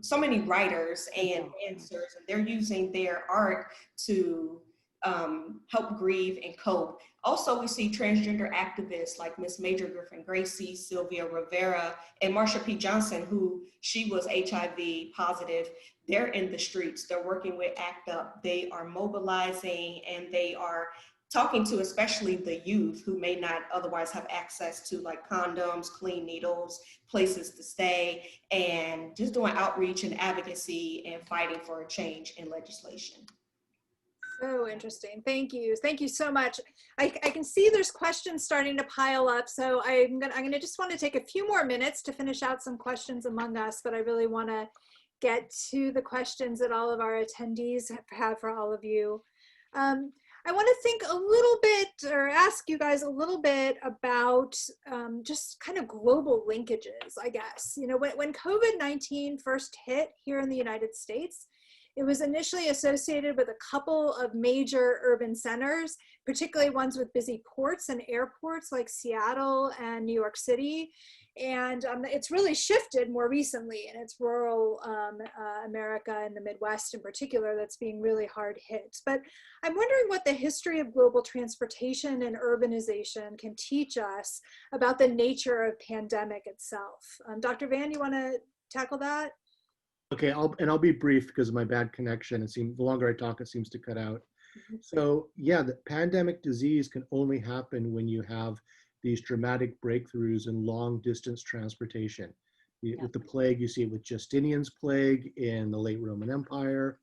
so many writers and dancers, and they're using their art to help grieve and cope. Also, we see transgender activists like Miss Major Griffin Gracie, Sylvia Rivera, and Marsha P. Johnson, who she was HIV positive. They're in the streets. They're working with ACT UP. They are mobilizing, and they are talking to especially the youth who may not otherwise have access to like condoms, clean needles, places to stay, and just doing outreach and advocacy and fighting for a change in legislation. So interesting. Thank you. Thank you so much. I can see there's questions starting to pile up. So I'm gonna just want to take a few more minutes to finish out some questions among us, but I really want to get to the questions that all of our attendees have for all of you. I want to think a little bit, or ask you guys a little bit about just kind of global linkages, I guess. You know, when COVID-19 first hit here in the United States, it was initially associated with a couple of major urban centers, particularly ones with busy ports and airports like Seattle and New York City. And it's really shifted more recently, and it's rural America and the Midwest in particular that's being really hard hit. But I'm wondering what the history of global transportation and urbanization can teach us about the nature of pandemic itself. Dr. Vann, you want to tackle that? Okay, I'll be brief because of my bad connection. The longer I talk, it seems to cut out. So yeah, the pandemic disease can only happen when you have these dramatic breakthroughs in long distance transportation. With the plague, you see it with Justinian's plague in the late Roman Empire.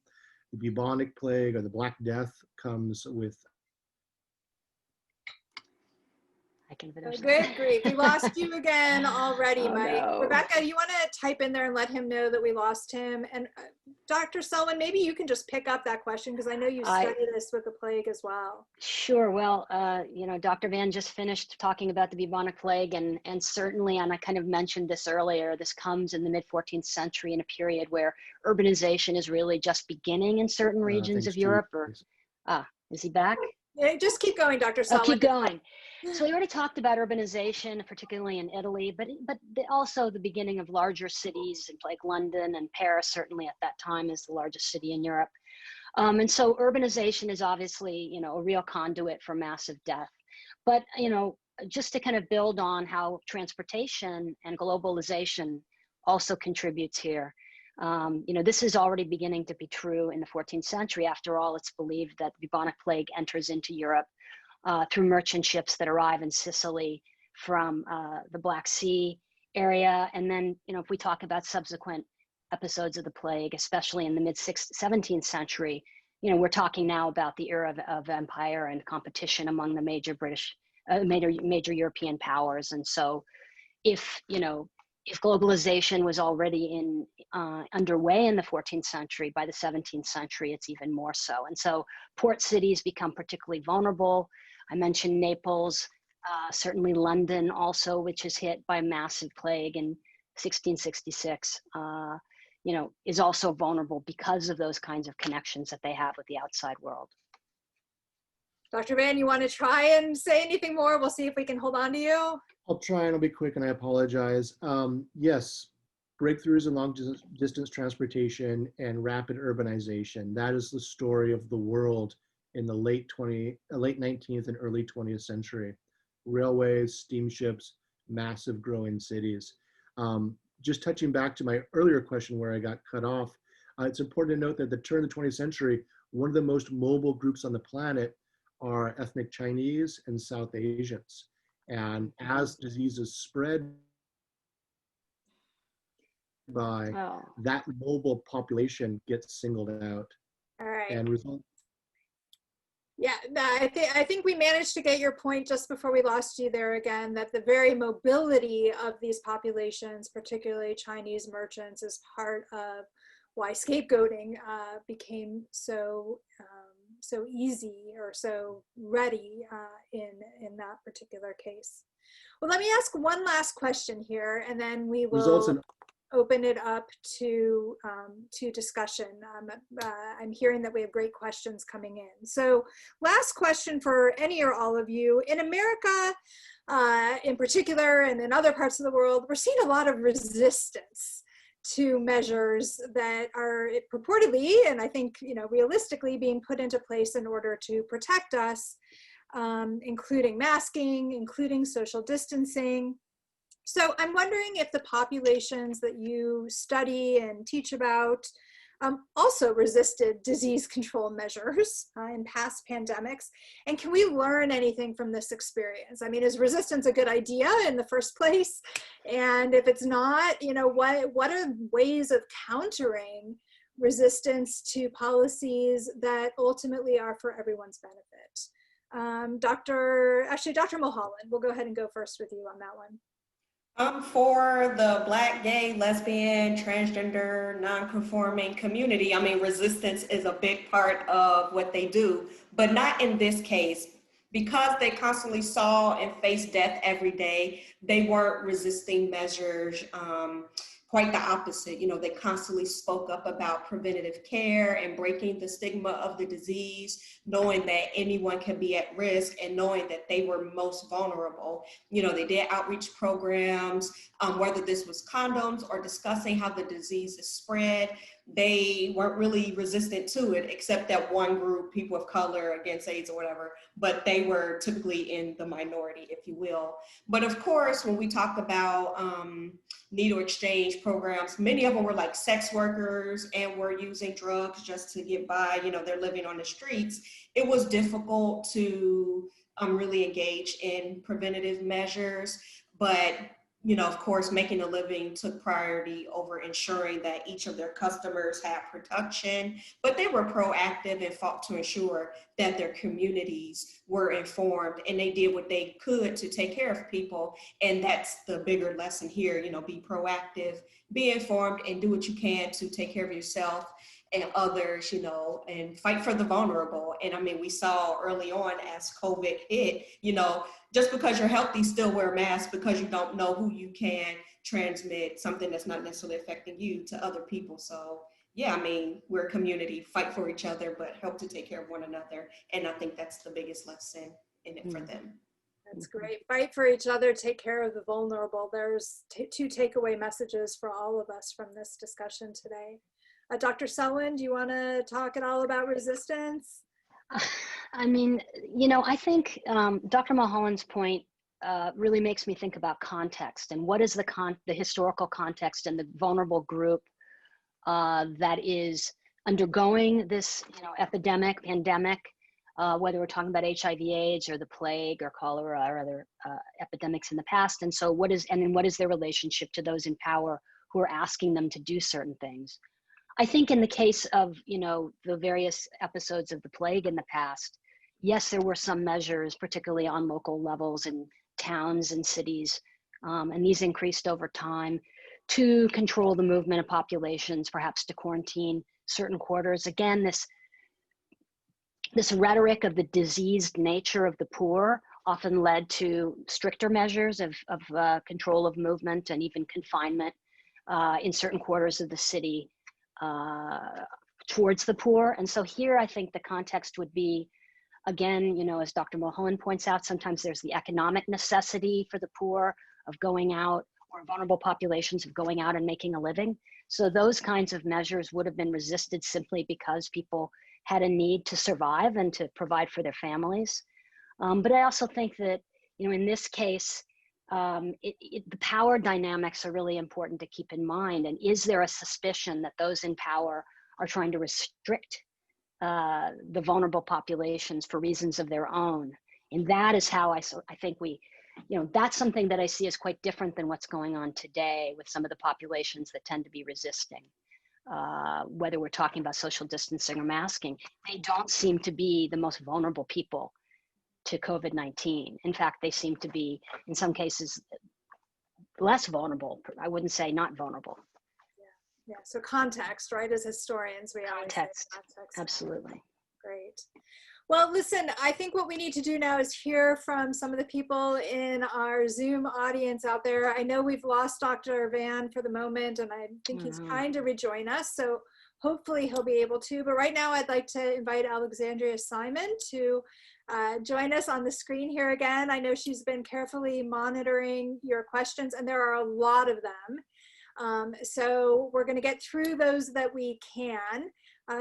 The bubonic plague or the Black Death comes with. I can finish. Good grief, we lost you again already, Oh, Mike. no. Rebecca, you want to type in there and let him know that we lost him? And Dr. Selwyn, maybe you can just pick up that question because I know you studied this with the plague as well. Sure. Well, you know, Dr. Vann just finished talking about the bubonic plague, and certainly, and I kind of mentioned this earlier, this comes in the mid-14th century in a period where urbanization is really just beginning in certain regions of Europe. Is he back? Yeah, just keep going, Dr. Selwyn. Keep going. So we already talked about urbanization, particularly in Italy, but also the beginning of larger cities like London and Paris, certainly at that time is the largest city in Europe. And so urbanization is obviously, you know, a real conduit for massive death. But, you know, just to kind of build on how transportation and globalization also contributes here. You know, this is already beginning to be true in the 14th century. After all, it's believed that the bubonic plague enters into Europe through merchant ships that arrive in Sicily from the Black Sea area. And then, you know, if we talk about subsequent episodes of the plague, especially in the mid-17th century, you know, we're talking now about the era of empire and competition among the major major European powers. And so if, you know, if globalization was already underway in the 14th century, by the 17th century, it's even more so. And so port cities become particularly vulnerable. I mentioned Naples, certainly London also, which is hit by a massive plague in 1666, you know, is also vulnerable because of those kinds of connections that they have with the outside world. Dr. Vann, you want to try and say anything more? We'll see if we can hold on to you. I'll try and I'll be quick and I apologize. Yes, breakthroughs in long distance transportation and rapid urbanization. That is the story of the world in the late 19th and early 20th century. Railways, steamships, massive growing cities. Just touching back to my earlier question where I got cut off, it's important to note that at the turn of the 20th century, one of the most mobile groups on the planet are ethnic Chinese and South Asians. And as diseases spread by, that mobile population gets singled out. All right. And result. Yeah, I think we managed to get your point just before we lost you there again, that the very mobility of these populations, particularly Chinese merchants, is part of why scapegoating became so easy or so ready in that particular case. Well, let me ask one last question here, and then we will open it up to discussion. I'm hearing that we have great questions coming in. So last question for any or all of you. In America, in particular, and in other parts of the world, we're seeing a lot of resistance to measures that are purportedly, and I think, you know, realistically being put into place in order to protect us, including masking, including social distancing. So I'm wondering if the populations that you study and teach about also resisted disease control measures in past pandemics. And can we learn anything from this experience? I mean, is resistance a good idea in the first place? And if it's not, you know, what are ways of countering resistance to policies that ultimately are for everyone's benefit. Dr. Mulholland, we'll go ahead and go first with you on that one. For the Black, gay, lesbian, transgender, non-conforming community, I mean, resistance is a big part of what they do, but not in this case. Because they constantly saw and faced death every day, they weren't resisting measures. Quite the opposite. You know, they constantly spoke up about preventative care and breaking the stigma of the disease, knowing that anyone can be at risk and knowing that they were most vulnerable. You know, they did outreach programs, whether this was condoms or discussing how the disease is spread. They weren't really resistant to it, except that one group, people of color against AIDS or whatever, but they were typically in the minority, if you will. But of course, when we talk about needle exchange programs, many of them were like sex workers and were using drugs just to get by, you know, they're living on the streets. It was difficult to really engage in preventative measures, but you know, of course, making a living took priority over ensuring that each of their customers had protection, but they were proactive and fought to ensure that their communities were informed and they did what they could to take care of people. And that's the bigger lesson here, you know, be proactive, be informed, and do what you can to take care of yourself and others, you know, and fight for the vulnerable. And I mean, we saw early on as COVID hit, you know, just because you're healthy, still wear a mask because you don't know who you can transmit something that's not necessarily affecting you to other people. So yeah, I mean, we're a community, fight for each other, but help to take care of one another. And I think that's the biggest lesson in it for them. That's great. Fight for each other, take care of the vulnerable. There's two takeaway messages for all of us from this discussion today. Dr. Selwyn, do you want to talk at all about resistance? I mean, you know, I think Dr. Mulholland's point really makes me think about context and what is the historical context and the vulnerable group that is undergoing this, you know, pandemic, whether we're talking about HIV/AIDS or the plague or cholera or other epidemics in the past. And so what is their relationship to those in power who are asking them to do certain things? I think in the case of, you know, the various episodes of the plague in the past, yes, there were some measures, particularly on local levels in towns and cities, and these increased over time to control the movement of populations, perhaps to quarantine certain quarters. Again, this rhetoric of the diseased nature of the poor often led to stricter measures of control of movement and even confinement in certain quarters of the city towards the poor. And so here I think the context would be, again, you know, as Dr. Mulholland points out, sometimes there's the economic necessity for the poor of going out, or vulnerable populations of going out and making a living. So those kinds of measures would have been resisted simply because people had a need to survive and to provide for their families. But I also think that, you know, in this case, the power dynamics are really important to keep in mind. And is there a suspicion that those in power are trying to restrict the vulnerable populations for reasons of their own? And that is how I think you know, that's something that I see as quite different than what's going on today with some of the populations that tend to be resisting. Whether we're talking about social distancing or masking, they don't seem to be the most vulnerable people to COVID-19. In fact, they seem to be, in some cases, less vulnerable. I wouldn't say not vulnerable. Yeah. So context, right? As historians, we always say context. Absolutely. Great. Well, listen, I think what we need to do now is hear from some of the people in our Zoom audience out there. I know we've lost Dr. Vann for the moment, and I think he's trying to rejoin us. So hopefully he'll be able to. But right now, I'd like to invite Alexandria Simon to join us on the screen here again. I know she's been carefully monitoring your questions, and there are a lot of them. So we're going to get through those that we can.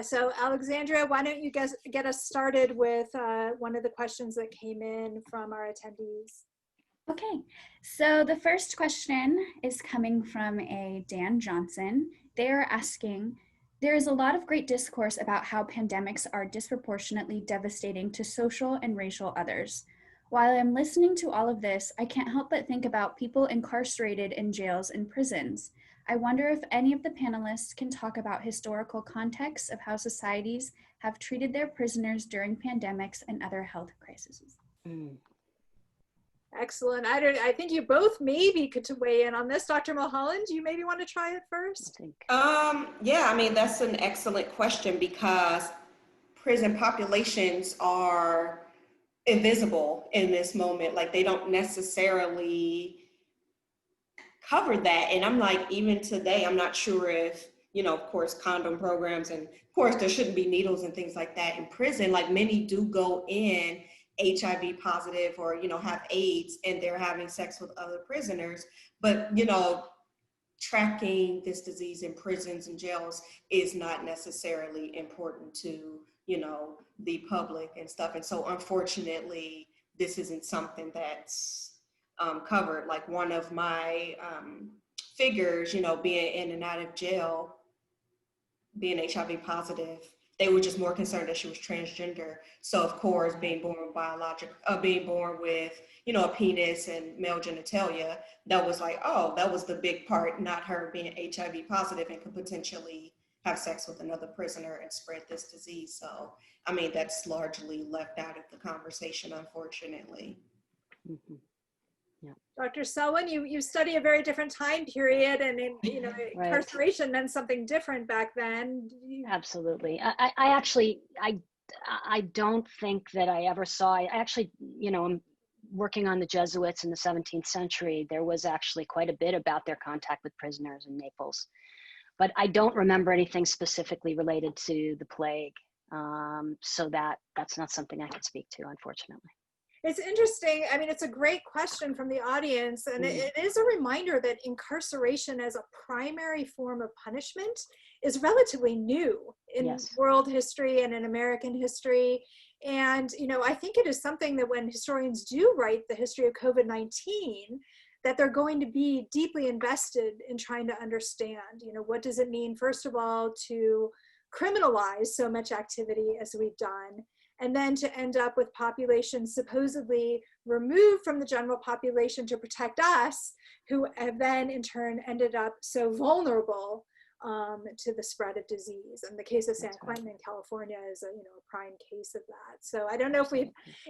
So Alexandria, why don't you get us started with one of the questions that came in from our attendees. Okay, so the first question is coming from a Dan Johnson. They're asking, there is a lot of great discourse about how pandemics are disproportionately devastating to social and racial others. While I'm listening to all of this, I can't help but think about people incarcerated in jails and prisons. I wonder if any of the panelists can talk about historical context of how societies have treated their prisoners during pandemics and other health crises. Mm. Excellent. I think you both maybe could weigh in on this. Dr. Mulholland, do you maybe want to try it first? Yeah, I mean, that's an excellent question because prison populations are invisible in this moment. Like, they don't necessarily cover that. And I'm like, even today, I'm not sure if, of course, condom programs, and of course, there shouldn't be needles and things like that in prison. Like, many do go in HIV positive or, have AIDS and they're having sex with other prisoners. But, tracking this disease in prisons and jails is not necessarily important to, the public and stuff. And so unfortunately, this isn't something that's covered. Like, one of my figures, being in and out of jail, being HIV positive, they were just more concerned that she was transgender. So of course, being born with, a penis and male genitalia, that was like, oh, that was the big part, not her being HIV positive and could potentially have sex with another prisoner and spread this disease. So, I mean, that's largely left out of the conversation, unfortunately. Mm-hmm. Yeah. Dr. Selwyn, you study a very different time period, and Right. incarceration meant something different back then. Absolutely. I don't think that I ever saw, I'm working on the Jesuits in the 17th century. There was actually quite a bit about their contact with prisoners in Naples, but I don't remember anything specifically related to the plague. So that's not something I could speak to, unfortunately. It's interesting. I mean, it's a great question from the audience, and it is a reminder that incarceration as a primary form of punishment is relatively new in world history and in American history. And, I think it is something that when historians do write the history of COVID-19, that they're going to be deeply invested in trying to understand, what does it mean, first of all, to criminalize so much activity as we've done, and then to end up with populations supposedly removed from the general population to protect us, who have then in turn ended up so vulnerable to the spread of disease. And the case of San Quentin in California is a prime case of that. So I don't know if we've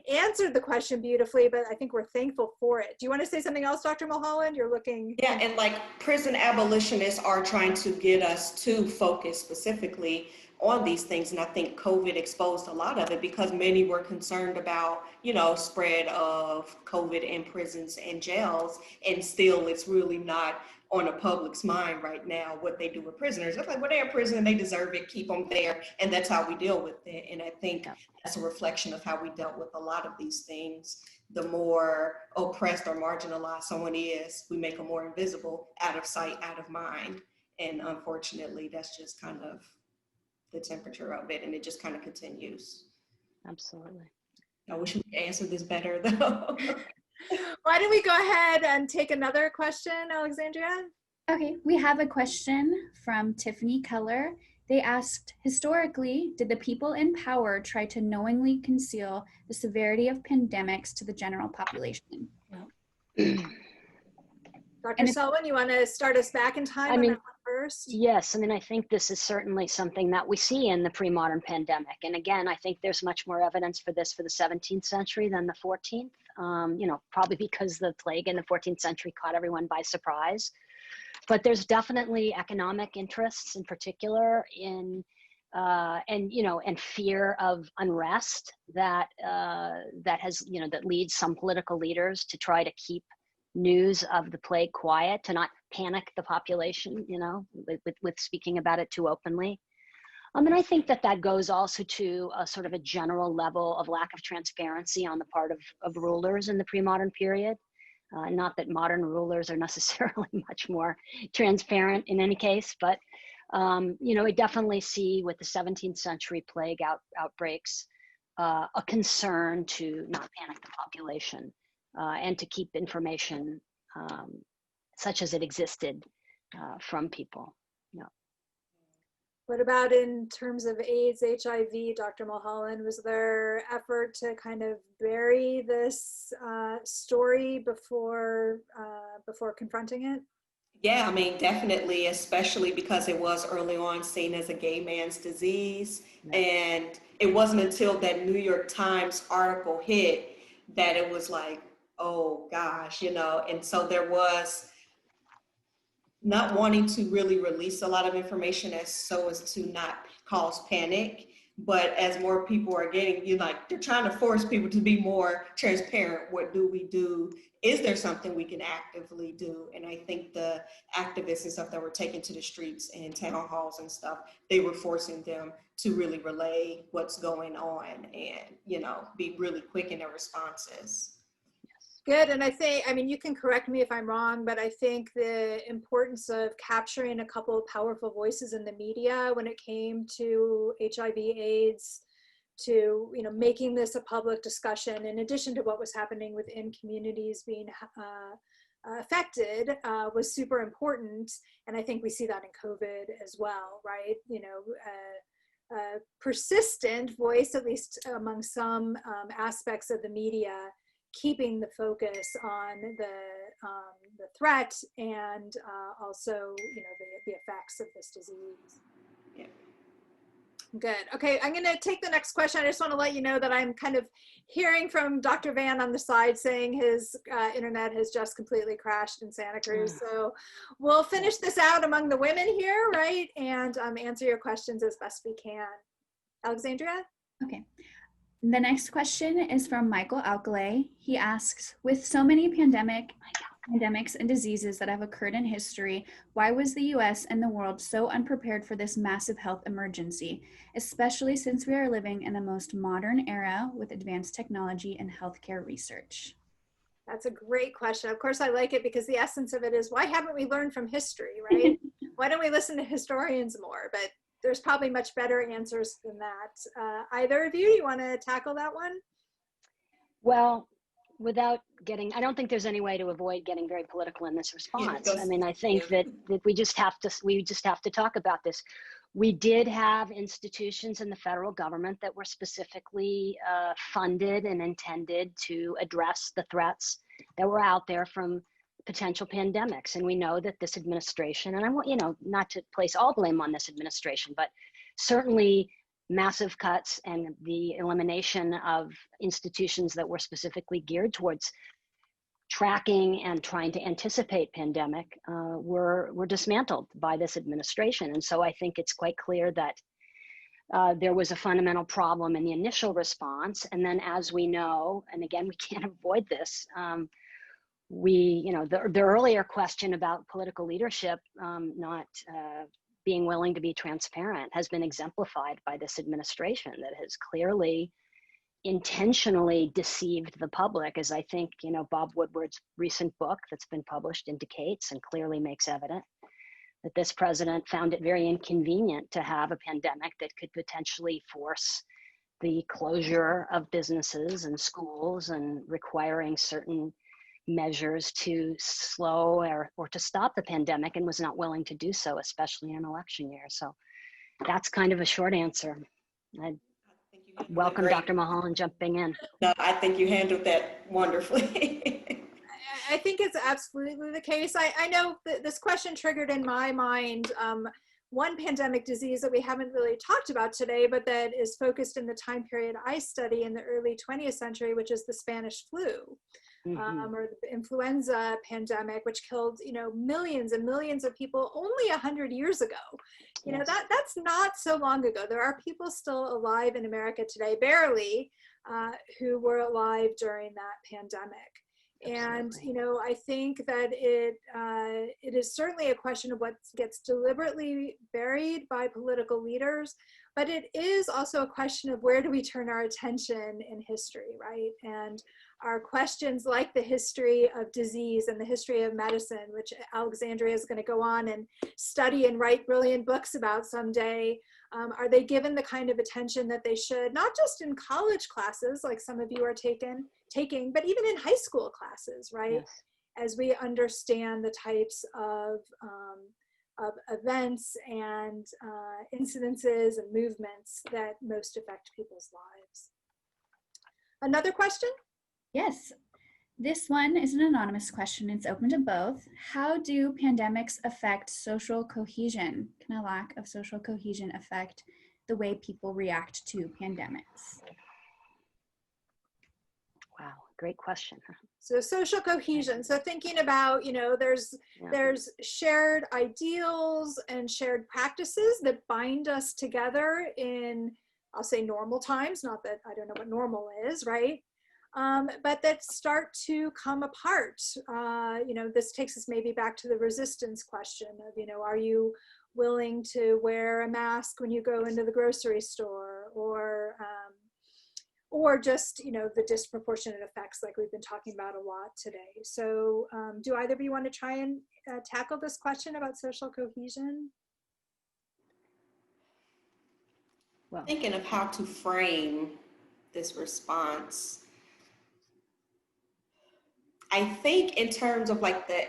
answered the question beautifully, but I think we're thankful for it. Do you want to say something else, Dr. Mulholland? You're looking. Yeah, and like, prison abolitionists are trying to get us to focus specifically on these things. And I think COVID exposed a lot of it because many were concerned about, spread of COVID in prisons and jails. And still, it's really not on the public's mind right now what they do with prisoners. It's like, well, they're in prison, they deserve it, keep them there. And that's how we deal with it. And I think that's a reflection of how we dealt with a lot of these things. The more oppressed or marginalized someone is, we make them more invisible, out of sight, out of mind. And unfortunately, that's just kind of the temperature of it, and it just kind of continues. Absolutely. I wish we could answer this better, though. Why don't we go ahead and take another question, Alexandria? Okay, we have a question from Tiffany Keller. They asked, historically, did the people in power try to knowingly conceal the severity of pandemics to the general population? Dr. Selwyn, you want to start us back in time on that one first? Yes, I think this is certainly something that we see in the pre-modern pandemic. And again, I think there's much more evidence for this for the 17th century than the 14th, probably because the plague in the 14th century caught everyone by surprise. But there's definitely economic interests in particular in and fear of unrest that that leads some political leaders to try to keep news of the plague quiet, to not panic the population, with speaking about it too openly. And I think that goes also to a sort of a general level of lack of transparency on the part of rulers in the pre-modern period. Not that modern rulers are necessarily much more transparent in any case, but we definitely see with the 17th century plague outbreaks a concern to not panic the population and to keep information such as it existed from people. What about in terms of AIDS, HIV, Dr. Mulholland? Was there effort to kind of bury this story before confronting it? Yeah, I mean, definitely, especially because it was early on seen as a gay man's disease. Yeah. And it wasn't until that New York Times article hit that it was like, oh gosh, you know, and so there was not wanting to really release a lot of information so as to not cause panic. But as more people are getting, you like, they're trying to force people to be more transparent. What do we do? Is there something we can actively do? And I think the activists and stuff that were taken to the streets and town halls and stuff, they were forcing them to really relay what's going on and, you know, be really quick in their responses. Good, and I think, I mean, you can correct me if I'm wrong, but I think the importance of capturing a couple of powerful voices in the media when it came to HIV/AIDS, to, you know, making this a public discussion, in addition to what was happening within communities being affected, was super important. And I think we see that in COVID as well, right? You know, persistent voice, at least among some aspects of the media, keeping the focus on the threat and also, you know, the effects of this disease. Yeah. Good. Okay, I'm going to take the next question. I just want to let you know that I'm kind of hearing from Dr. Vann on the side saying his internet has just completely crashed in Santa Cruz. So we'll finish this out among the women here, right? And answer your questions as best we can. Alexandria? Okay. The next question is from Michael Alcalay. He asks, with so many pandemics and diseases that have occurred in history, why was the US and the world so unprepared for this massive health emergency, especially since we are living in the most modern era with advanced technology and healthcare research? That's a great question. Of course, I like it because the essence of it is, why haven't we learned from history, right? Why don't we listen to historians more? But there's probably much better answers than that. Either of you, you want to tackle that one? Well, without getting, I don't think there's any way to avoid getting very political in this response. I mean, I think that we just have to talk about this. We did have institutions in the federal government that were specifically funded and intended to address the threats that were out there from potential pandemics. And we know that this administration, and I want, you know, not to place all blame on this administration, but certainly massive cuts and the elimination of institutions that were specifically geared towards tracking and trying to anticipate pandemic were dismantled by this administration. And so I think it's quite clear that there was a fundamental problem in the initial response. And then, as we know, and again, we can't avoid this, you know, the earlier question about political leadership not being willing to be transparent has been exemplified by this administration that has clearly intentionally deceived the public, as I think, you know, Bob Woodward's recent book that's been published indicates and clearly makes evident that this president found it very inconvenient to have a pandemic that could potentially force the closure of businesses and schools and requiring certain measures to slow or to stop the pandemic, and was not willing to do so, especially in an election year. So that's kind of a short answer. I welcome Dr. Mulhol jumping in. No, I think you handled that wonderfully. I think it's absolutely the case. I know that this question triggered in my mind one pandemic disease that we haven't really talked about today, but that is focused in the time period I study in the early 20th century, which is the Spanish flu. Or the influenza pandemic, which killed, you know, millions and millions of people only 100 years ago. You know, that's not so long ago. There are people still alive in America today, barely, who were alive during that pandemic. And, you know, I think that it is certainly a question of what gets deliberately buried by political leaders, but it is also a question of where do we turn our attention in history, right? And our questions like the history of disease and the history of medicine, which Alexandria is going to go on and study and write brilliant books about someday, are they given the kind of attention that they should, not just in college classes like some of you are taking, but even in high school classes, right? Yes. As we understand the types of events and incidences and movements that most affect people's lives. Another question? Yes. This one is an anonymous question. It's open to both. How do pandemics affect social cohesion? Can a lack of social cohesion affect the way people react to pandemics? Wow, great question. So social cohesion. So thinking about, there's shared ideals and shared practices that bind us together in, I'll say, normal times, not that I don't know what normal is, right? But that start to come apart. This takes us maybe back to the resistance question of, are you willing to wear a mask when you go into the grocery store, or just, the disproportionate effects like we've been talking about a lot today. So do either of you want to try and tackle this question about social cohesion? Well, thinking of how to frame this response. I think in terms of like the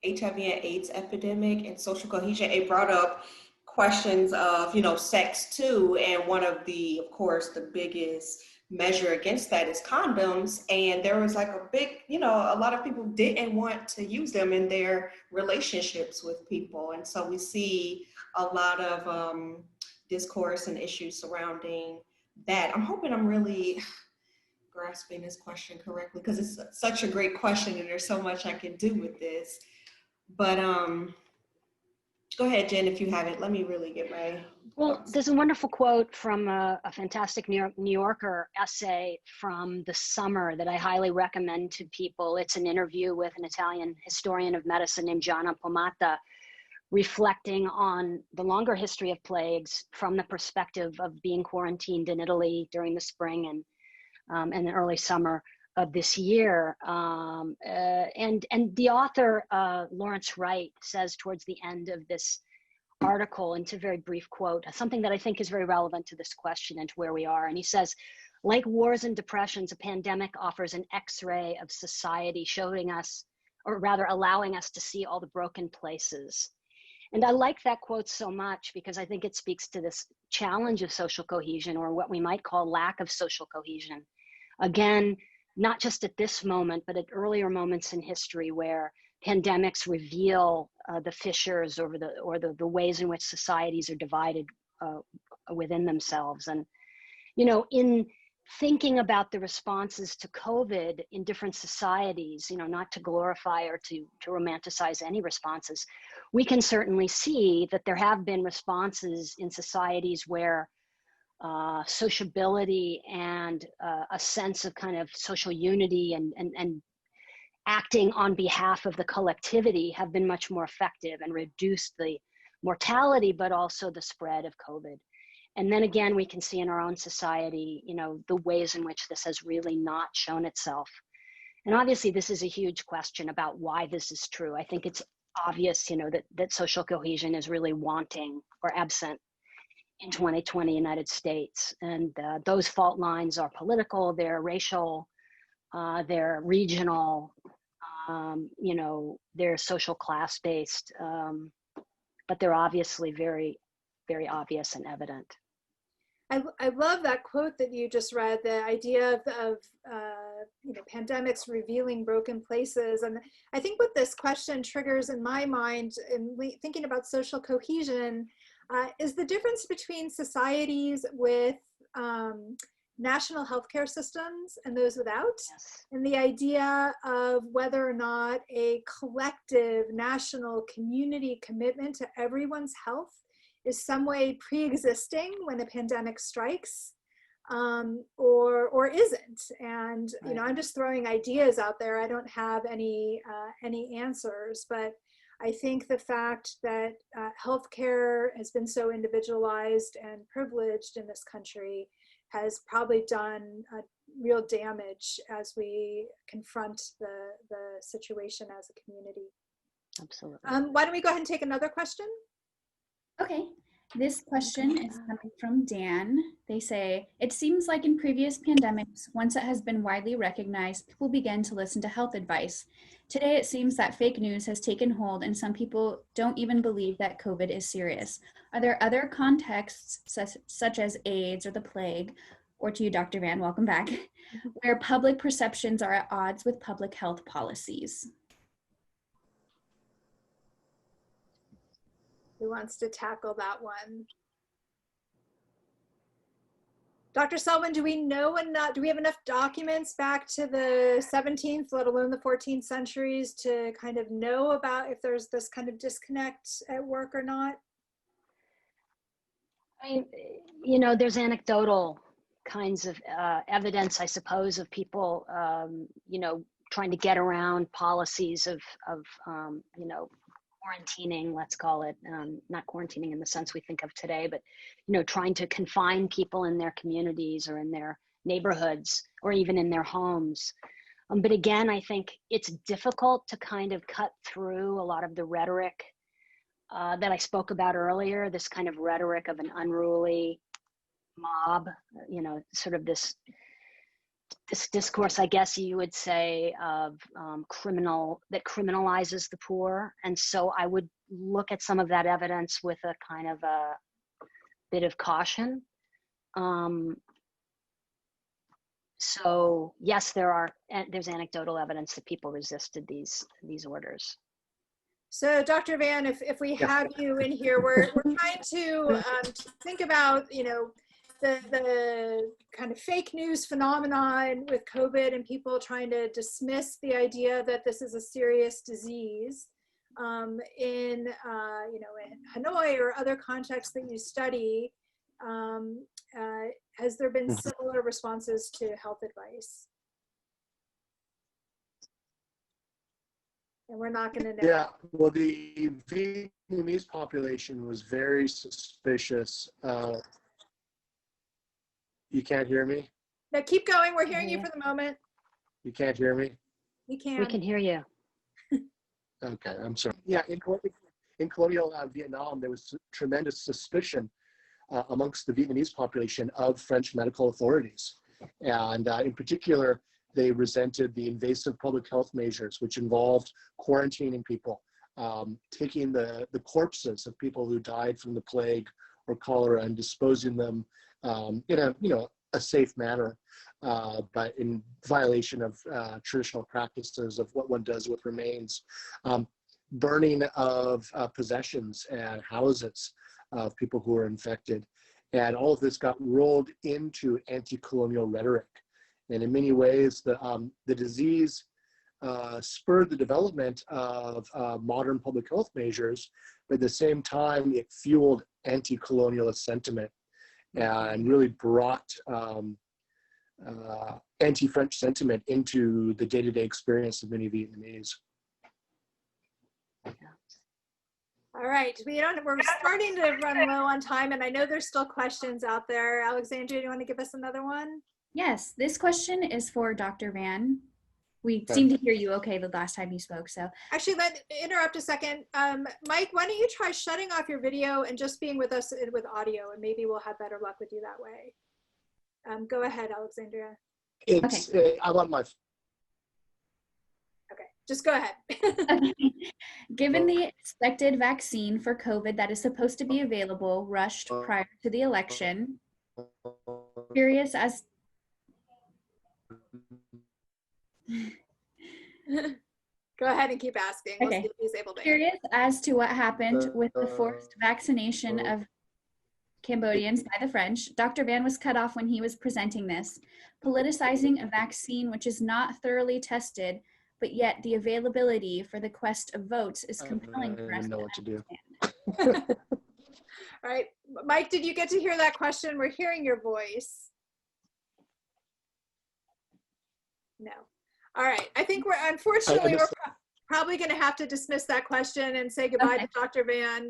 HIV and AIDS epidemic and social cohesion, it brought up questions of, sex too. And one of of course, the biggest measure against that is condoms. And there was like a big, a lot of people didn't want to use them in their relationships with people. And so we see a lot of discourse and issues surrounding that. I'm hoping I'm really grasping this question correctly, because it's such a great question and there's so much I can do with this. But go ahead, Jen, if you have it. Let me really get my... Well, there's a wonderful quote from a fantastic New Yorker essay from the summer that I highly recommend to people. It's an interview with an Italian historian of medicine named Gianna Pomata, reflecting on the longer history of plagues from the perspective of being quarantined in Italy during the spring and the early summer of this year. And the author, Lawrence Wright, says towards the end of this article, and it's a very brief quote, something that I think is very relevant to this question and to where we are. And he says, like wars and depressions, a pandemic offers an X-ray of society, showing us, or rather allowing us to see all the broken places. And I like that quote so much because I think it speaks to this challenge of social cohesion, or what we might call lack of social cohesion. Again, not just at this moment, but at earlier moments in history where pandemics reveal the fissures or the ways in which societies are divided within themselves. And, in thinking about the responses to COVID in different societies, not to glorify or to romanticize any responses, we can certainly see that there have been responses in societies where sociability and a sense of kind of social unity and acting on behalf of the collectivity have been much more effective and reduced the mortality, but also the spread of COVID. And then again, we can see in our own society, the ways in which this has really not shown itself. And obviously, this is a huge question about why this is true. I think it's obvious, that social cohesion is really wanting or absent in 2020 United States. And those fault lines are political, they're racial, they're regional, they're social class-based, but they're obviously very, very obvious and evident. I love that quote that you just read, the idea of pandemics revealing broken places. And I think what this question triggers in my mind in thinking about social cohesion is the difference between societies with national healthcare systems and those without, Yes. and the idea of whether or not a collective national community commitment to everyone's health is some way pre-existing when a pandemic strikes, or isn't. And Right. I'm just throwing ideas out there. I don't have any answers, but I think the fact that healthcare has been so individualized and privileged in this country has probably done real damage as we confront the situation as a community. Absolutely. Why don't we go ahead and take another question? Okay, this question is coming from Dan. They say, it seems like in previous pandemics, once it has been widely recognized, people begin to listen to health advice. Today, it seems that fake news has taken hold and some people don't even believe that COVID is serious. Are there other contexts such as AIDS or the plague or to you, Dr. Vann, welcome back, where public perceptions are at odds with public health policies? Who wants to tackle that one? Dr. Selwyn, do we know enough, do we have enough documents back to the 17th, let alone the 14th centuries to kind of know about if there's this kind of disconnect at work or not? I mean, you know, there's anecdotal kinds of evidence, I suppose, of people, you know, trying to get around policies of you know, quarantining, let's call it, not quarantining in the sense we think of today, but, you know, trying to confine people in their communities or in their neighborhoods or even in their homes. But again, I think it's difficult to kind of cut through a lot of the rhetoric that I spoke about earlier, this kind of rhetoric of an unruly mob, you know, sort of this discourse, I guess you would say, of that criminalizes the poor. And so I would look at some of that evidence with a kind of a bit of caution. So yes, there's anecdotal evidence that people resisted these orders. So Dr. Vann, if we have you in here, we're trying to think about, you know, the kind of fake news phenomenon with COVID and people trying to dismiss the idea that this is a serious disease. In you know, in Hanoi or other contexts that you study, has there been similar responses to health advice? And we're not going to know. Yeah, well, the Vietnamese population was very suspicious. You can't hear me? No, keep going. We're hearing you for the moment. You can't hear me? We can. We can hear you. Okay, I'm sorry. Yeah, in colonial Vietnam, there was tremendous suspicion amongst the Vietnamese population of French medical authorities. And in particular, they resented the invasive public health measures, which involved quarantining people, taking the corpses of people who died from the plague or cholera and disposing them in a, you know, a safe manner, but in violation of traditional practices of what one does with remains. Burning of possessions and houses of people who were infected. And all of this got rolled into anti-colonial rhetoric. And in many ways, the disease spurred the development of modern public health measures, but at the same time, it fueled anti-colonialist sentiment and really brought anti-French sentiment into the day-to-day experience of many Vietnamese. All right, we're starting to run low on time, and I know there's still questions out there. Alexandria, do you want to give us another one? Yes, this question is for Dr. Vann. We seemed to hear you okay the last time you spoke, so. Actually, interrupt a second. Mike, why don't you try shutting off your video and just being with us with audio, and maybe we'll have better luck with you that way. Go ahead, Alexandria. I'm on my... Okay, just go ahead. Okay. Given the expected vaccine for COVID that is supposed to be available rushed prior to the election, curious as Go ahead and keep asking. We'll okay. see if he's able to Curious as to what happened with the forced vaccination of Cambodians by the French. Dr. Vann was cut off when he was presenting this. Politicizing a vaccine which is not thoroughly tested, but yet the availability for the quest of votes is compelling for us to know what to do. All right, Mike, did you get to hear that question? We're hearing your voice. No. All right, I think unfortunately, we're probably going to have to dismiss that question and say goodbye to Dr. Vann.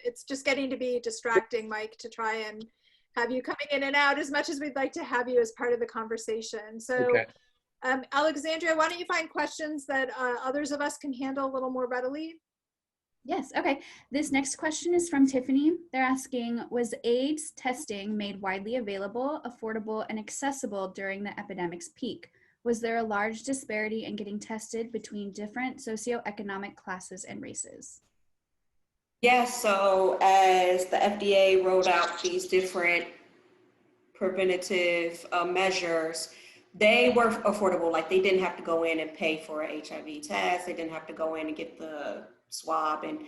It's just getting to be distracting, Mike, to try and have you coming in and out as much as we'd like to have you as part of the conversation. So, Alexandria, why don't you find questions that others of us can handle a little more readily? Yes, okay. This next question is from Tiffany. They're asking, was AIDS testing made widely available, affordable, and accessible during the epidemic's peak? Was there a large disparity in getting tested between different socioeconomic classes and races? Yes, so as the FDA rolled out these different preventative measures, they were affordable. Like they didn't have to go in and pay for an HIV test. They didn't have to go in and get the swab and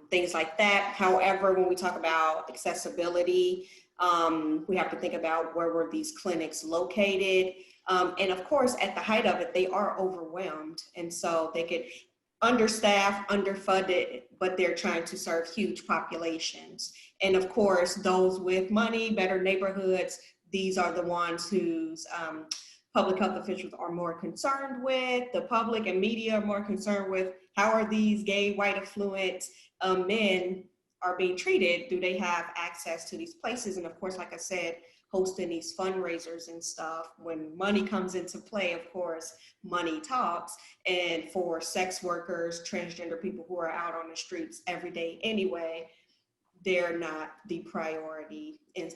things like that. However, when we talk about accessibility, we have to think about where were these clinics located. And of course, at the height of it, they are overwhelmed. And so they get understaffed, underfunded, but they're trying to serve huge populations. And of course, those with money, better neighborhoods, these are the ones whose public health officials are more concerned with. The public and media are more concerned with how are these gay, white, affluent men are being treated? Do they have access to these places? And of course, like I said, hosting these fundraisers and stuff, when money comes into play, of course, money talks. And for sex workers, transgender people who are out on the streets every day anyway, they're not the priority in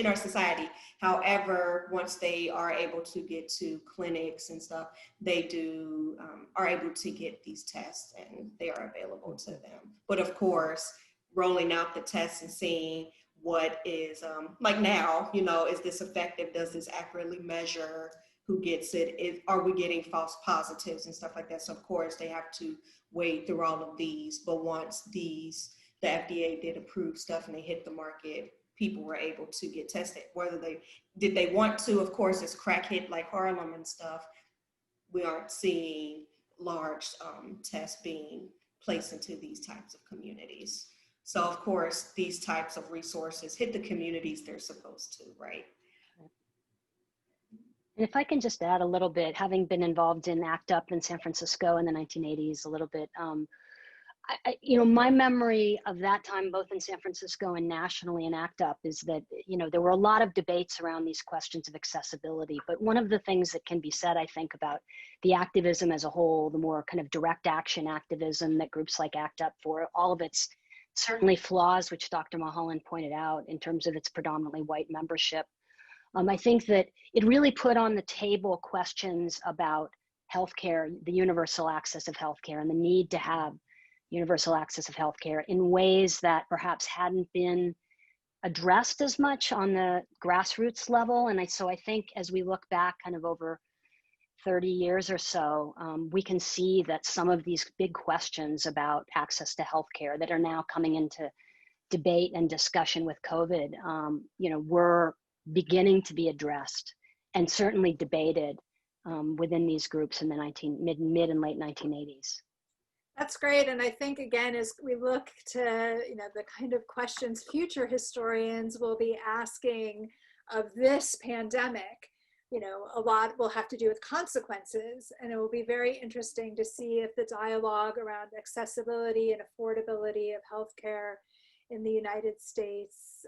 our society. However, once they are able to get to clinics and stuff, they do are able to get these tests and they are available to them. But of course, rolling out the tests and seeing what is like now, you know, is this effective? Does this accurately measure who gets it? Are we getting false positives and stuff like that? So of course they have to wade through all of these, but once the FDA did approve stuff and they hit the market, people were able to get tested. Whether they want to, of course, as crack hit like Harlem and stuff, we aren't seeing large tests being placed into these types of communities. So of course, these types of resources hit the communities they're supposed to, right? And if I can just add a little bit, having been involved in ACT UP in San Francisco in the 1980s a little bit, you know, my memory of that time, both in San Francisco and nationally in ACT UP, is that, you know, there were a lot of debates around these questions of accessibility. But one of the things that can be said, I think, about the activism as a whole, the more kind of direct action activism that groups like ACT UP, for all of its certainly flaws, which Dr. Mulhol pointed out in terms of its predominantly white membership, I think that it really put on the table questions about healthcare, the universal access of healthcare, and the need to have universal access of healthcare in ways that perhaps hadn't been addressed as much on the grassroots level. And so I think as we look back kind of over 30 years or so, we can see that some of these big questions about access to healthcare that are now coming into debate and discussion with COVID, you know, were beginning to be addressed and certainly debated within these groups in the mid and late 1980s. That's great. And I think, again, as we look to, you know, the kind of questions future historians will be asking of this pandemic, you know, a lot will have to do with consequences. And it will be very interesting to see if the dialogue around accessibility and affordability of healthcare in the United States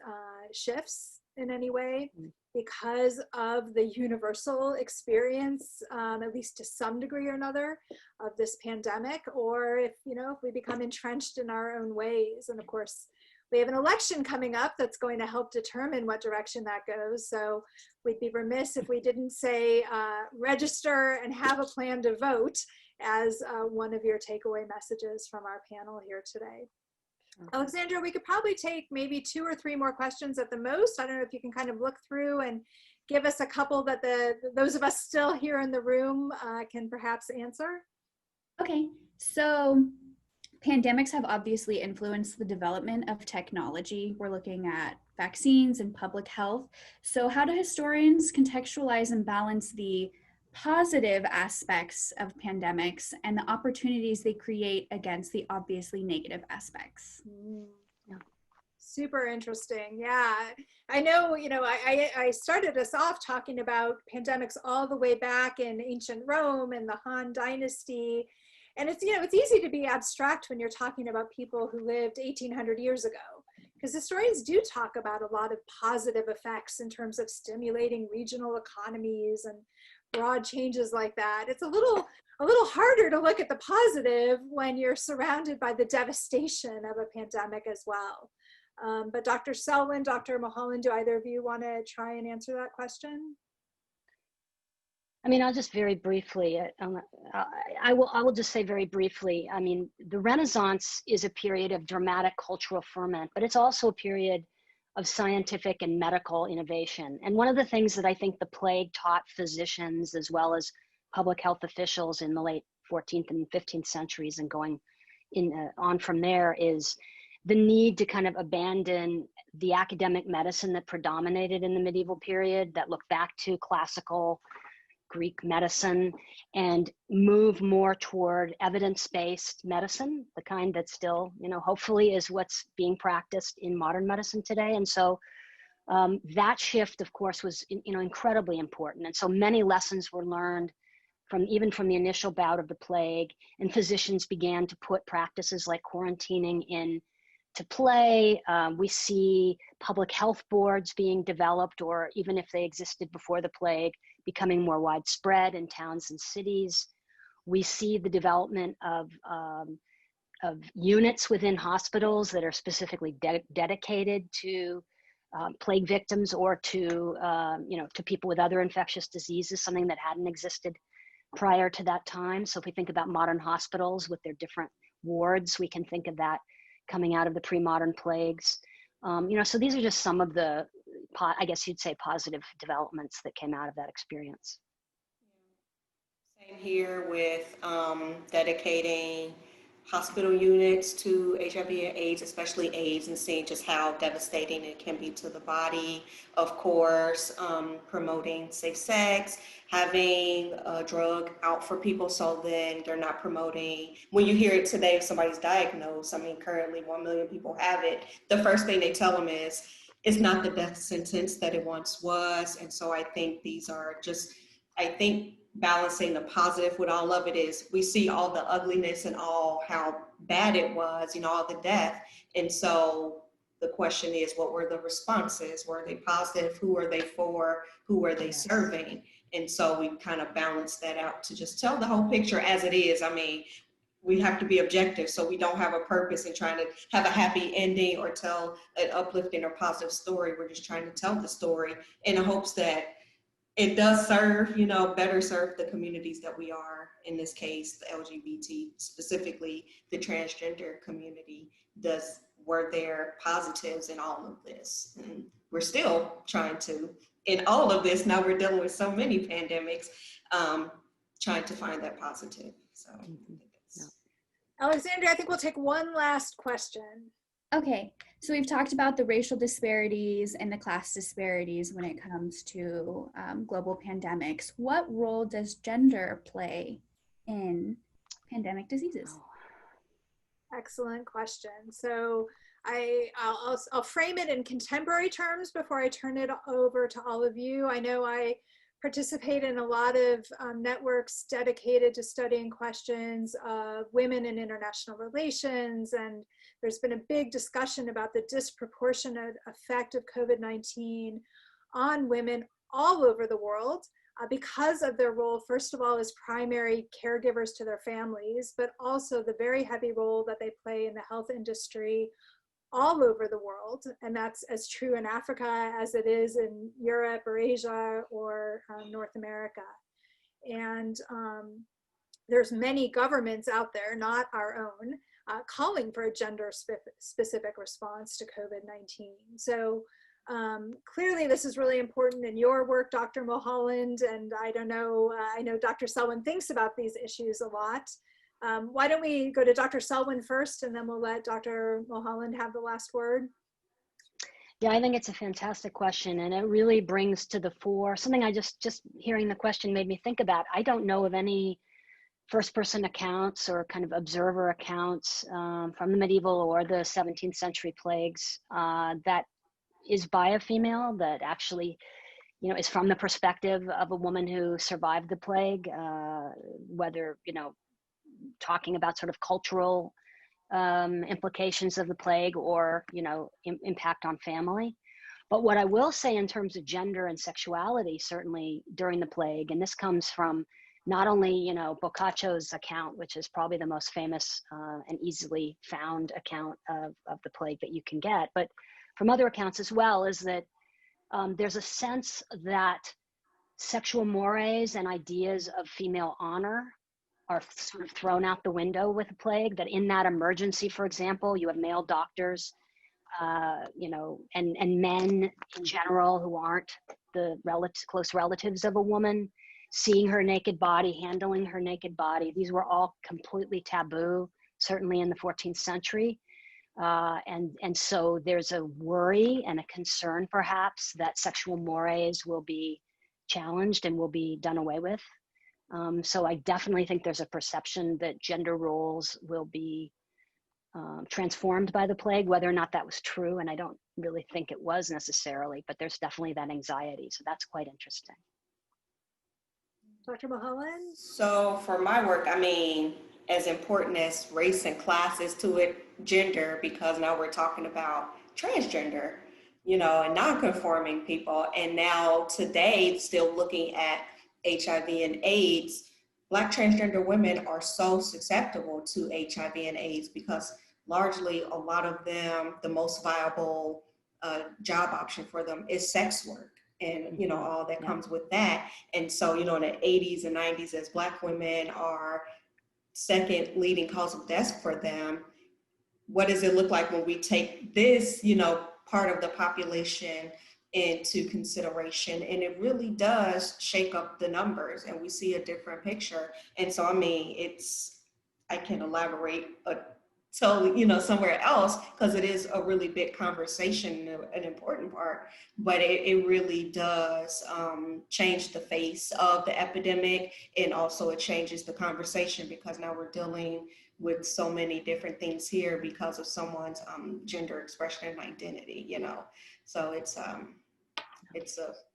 shifts in any way because of the universal experience, at least to some degree or another, of this pandemic, or if, you know, if we become entrenched in our own ways. And of course, we have an election coming up that's going to help determine what direction that goes. So we'd be remiss if we didn't say register and have a plan to vote as one of your takeaway messages from our panel here today. Alexandra, we could probably take maybe 2 or 3 more questions at the most. I don't know if you can kind of look through and give us a couple that those of us still here in the room can perhaps answer. Okay, so pandemics have obviously influenced the development of technology. We're looking at vaccines and public health. So how do historians contextualize and balance the positive aspects of pandemics and the opportunities they create against the obviously negative aspects? Yeah. Super interesting. Yeah, I know, you know, I started us off talking about pandemics all the way back in ancient Rome and the Han Dynasty. And it's, you know, it's easy to be abstract when you're talking about people who lived 1800 years ago, because historians do talk about a lot of positive effects in terms of stimulating regional economies and broad changes like that. It's a little harder to look at the positive when you're surrounded by the devastation of a pandemic as well. But Dr. Selwyn, Dr. Mulhol, do either of you want to try and answer that question? I mean, I'll just very briefly, I will just say very briefly, I mean, the Renaissance is a period of dramatic cultural ferment, but it's also a period of scientific and medical innovation. And one of the things that I think the plague taught physicians as well as public health officials in the late 14th and 15th centuries and going on from there is the need to kind of abandon the academic medicine that predominated in the medieval period, that looked back to classical Greek medicine, and move more toward evidence-based medicine, the kind that still, hopefully is what's being practiced in modern medicine today. And so that shift, of course, was incredibly important. And so many lessons were learned even from the initial bout of the plague, and physicians began to put practices like quarantining into play. We see public health boards being developed, or even if they existed before the plague, becoming more widespread in towns and cities. We see the development of units within hospitals that are specifically dedicated to plague victims or to people with other infectious diseases, something that hadn't existed prior to that time. So if we think about modern hospitals with their different wards, we can think of that coming out of the pre-modern plagues. So these are just some of the, I guess you'd say, positive developments that came out of that experience. Same here with dedicating hospital units to HIV and AIDS, especially AIDS, and seeing just how devastating it can be to the body. Of course, promoting safe sex, having a drug out for people so then they're not promoting. When you hear it today, if somebody's diagnosed, currently 1 million people have it, the first thing they tell them is, it's not the death sentence that it once was. And so I think these are just, balancing the positive with all of it is we see all the ugliness and all how bad it was, all the death. And so the question is, what were the responses? Were they positive? Who are they for? Who are they serving? And so we kind of balance that out to just tell the whole picture as it is. We have to be objective, so we don't have a purpose in trying to have a happy ending or tell an uplifting or positive story. We're just trying to tell the story in the hopes that it does serve, better serve the communities that we are, in this case, the LGBT, specifically the transgender community. Were there positives in all of this? And we're still trying to, in all of this, now we're dealing with so many pandemics, trying to find that positive. So, Alexandria, I think we'll take one last question. Okay, so we've talked about the racial disparities and the class disparities when it comes to global pandemics. What role does gender play in pandemic diseases? Excellent question. So I'll frame it in contemporary terms before I turn it over to all of you. I know I participate in a lot of networks dedicated to studying questions of women in international relations, and there's been a big discussion about the disproportionate effect of COVID-19 on women all over the world because of their role, first of all, as primary caregivers to their families, but also the very heavy role that they play in the health industry all over the world. And that's as true in Africa as it is in Europe or Asia or North America. And there's many governments out there, not our own, calling for a gender-specific response to COVID-19. So clearly this is really important in your work, Dr. Mulholland, and I know Dr. Selwyn thinks about these issues a lot. Why don't we go to Dr. Selwyn first, and then we'll let Dr. Mulholland have the last word. Yeah, I think it's a fantastic question, and it really brings to the fore something I just hearing the question made me think about. I don't know of any first-person accounts or kind of observer accounts from the medieval or the 17th century plagues that is by a female, that actually, is from the perspective of a woman who survived the plague, whether, talking about sort of cultural implications of the plague or, impact on family. But what I will say in terms of gender and sexuality, certainly during the plague, and this comes from not only, Boccaccio's account, which is probably the most famous and easily found account of the plague that you can get, but from other accounts as well, is that there's a sense that sexual mores and ideas of female honor are sort of thrown out the window with the plague, that in that emergency, for example, you have male doctors you know, and men in general who aren't the close relatives of a woman, seeing her naked body, handling her naked body. These were all completely taboo, certainly in the 14th century. And so there's a worry and a concern perhaps that sexual mores will be challenged and will be done away with. So I definitely think there's a perception that gender roles will be transformed by the plague, whether or not that was true. And I don't really think it was necessarily, but there's definitely that anxiety. So that's quite interesting. Dr. Mulhol? So for my work, I mean, as important as race and class is to it, gender, because now we're talking about transgender, you know, and non-conforming people. And now today, still looking at HIV and AIDS, Black transgender women are so susceptible to HIV and AIDS because largely a lot of them, the most viable job option for them is sex work. And, you know, all that comes with that. And so, you know, in the 80s and 90s, as Black women are second leading cause of death for them, what does it look like when we take this, you know, part of the population into consideration? And it really does shake up the numbers and we see a different picture. And so, I mean, I can elaborate totally, you know, somewhere else, because it is a really big conversation, an important part, but it really does change the face of the epidemic. And also it changes the conversation because now we're dealing with so many different things here because of someone's gender expression and identity, you know. So it's a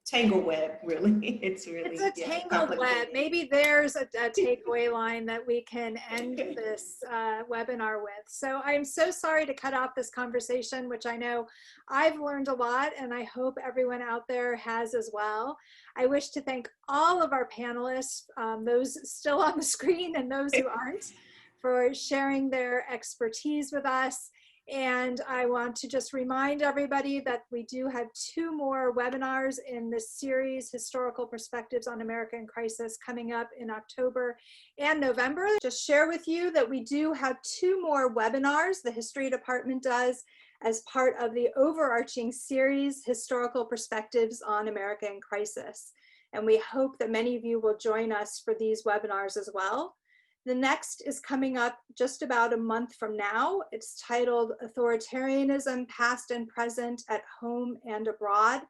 tangle web, really. It's a tangled web. Maybe there's a takeaway line that we can end this webinar with. So I'm so sorry to cut off this conversation, which I know I've learned a lot, and I hope everyone out there has as well. I wish to thank all of our panelists, those still on the screen and those who aren't, for sharing their expertise with us. And I want to just remind everybody that we do have 2 more webinars in this series, Historical Perspectives on America in Crisis, coming up in October and November. Just share with you that we do have 2 more webinars, the History Department does, as part of the overarching series, Historical Perspectives on America in Crisis. And we hope that many of you will join us for these webinars as well. The next is coming up just about a month from now. It's titled Authoritarianism, Past and Present at Home and Abroad.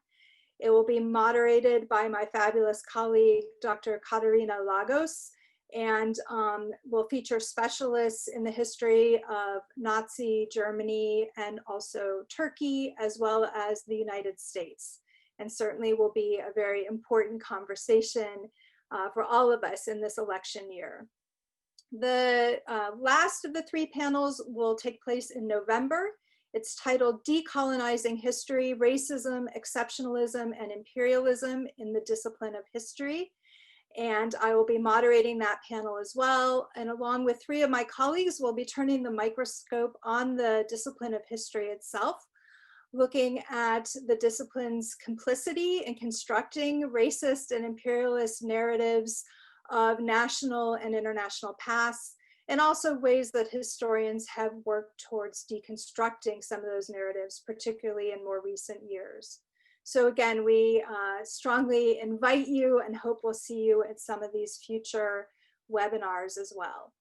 It will be moderated by my fabulous colleague, Dr. Katerina Lagos, and will feature specialists in the history of Nazi Germany and also Turkey, as well as the United States. And certainly will be a very important conversation for all of us in this election year. The last of the 3 panels will take place in November. It's titled Decolonizing History, Racism, Exceptionalism, and Imperialism in the Discipline of History. And I will be moderating that panel as well. And along with 3 of my colleagues, we'll be turning the microscope on the discipline of history itself, looking at the discipline's complicity in constructing racist and imperialist narratives of national and international pasts, and also ways that historians have worked towards deconstructing some of those narratives, particularly in more recent years. So again, we strongly invite you and hope we'll see you at some of these future webinars as well.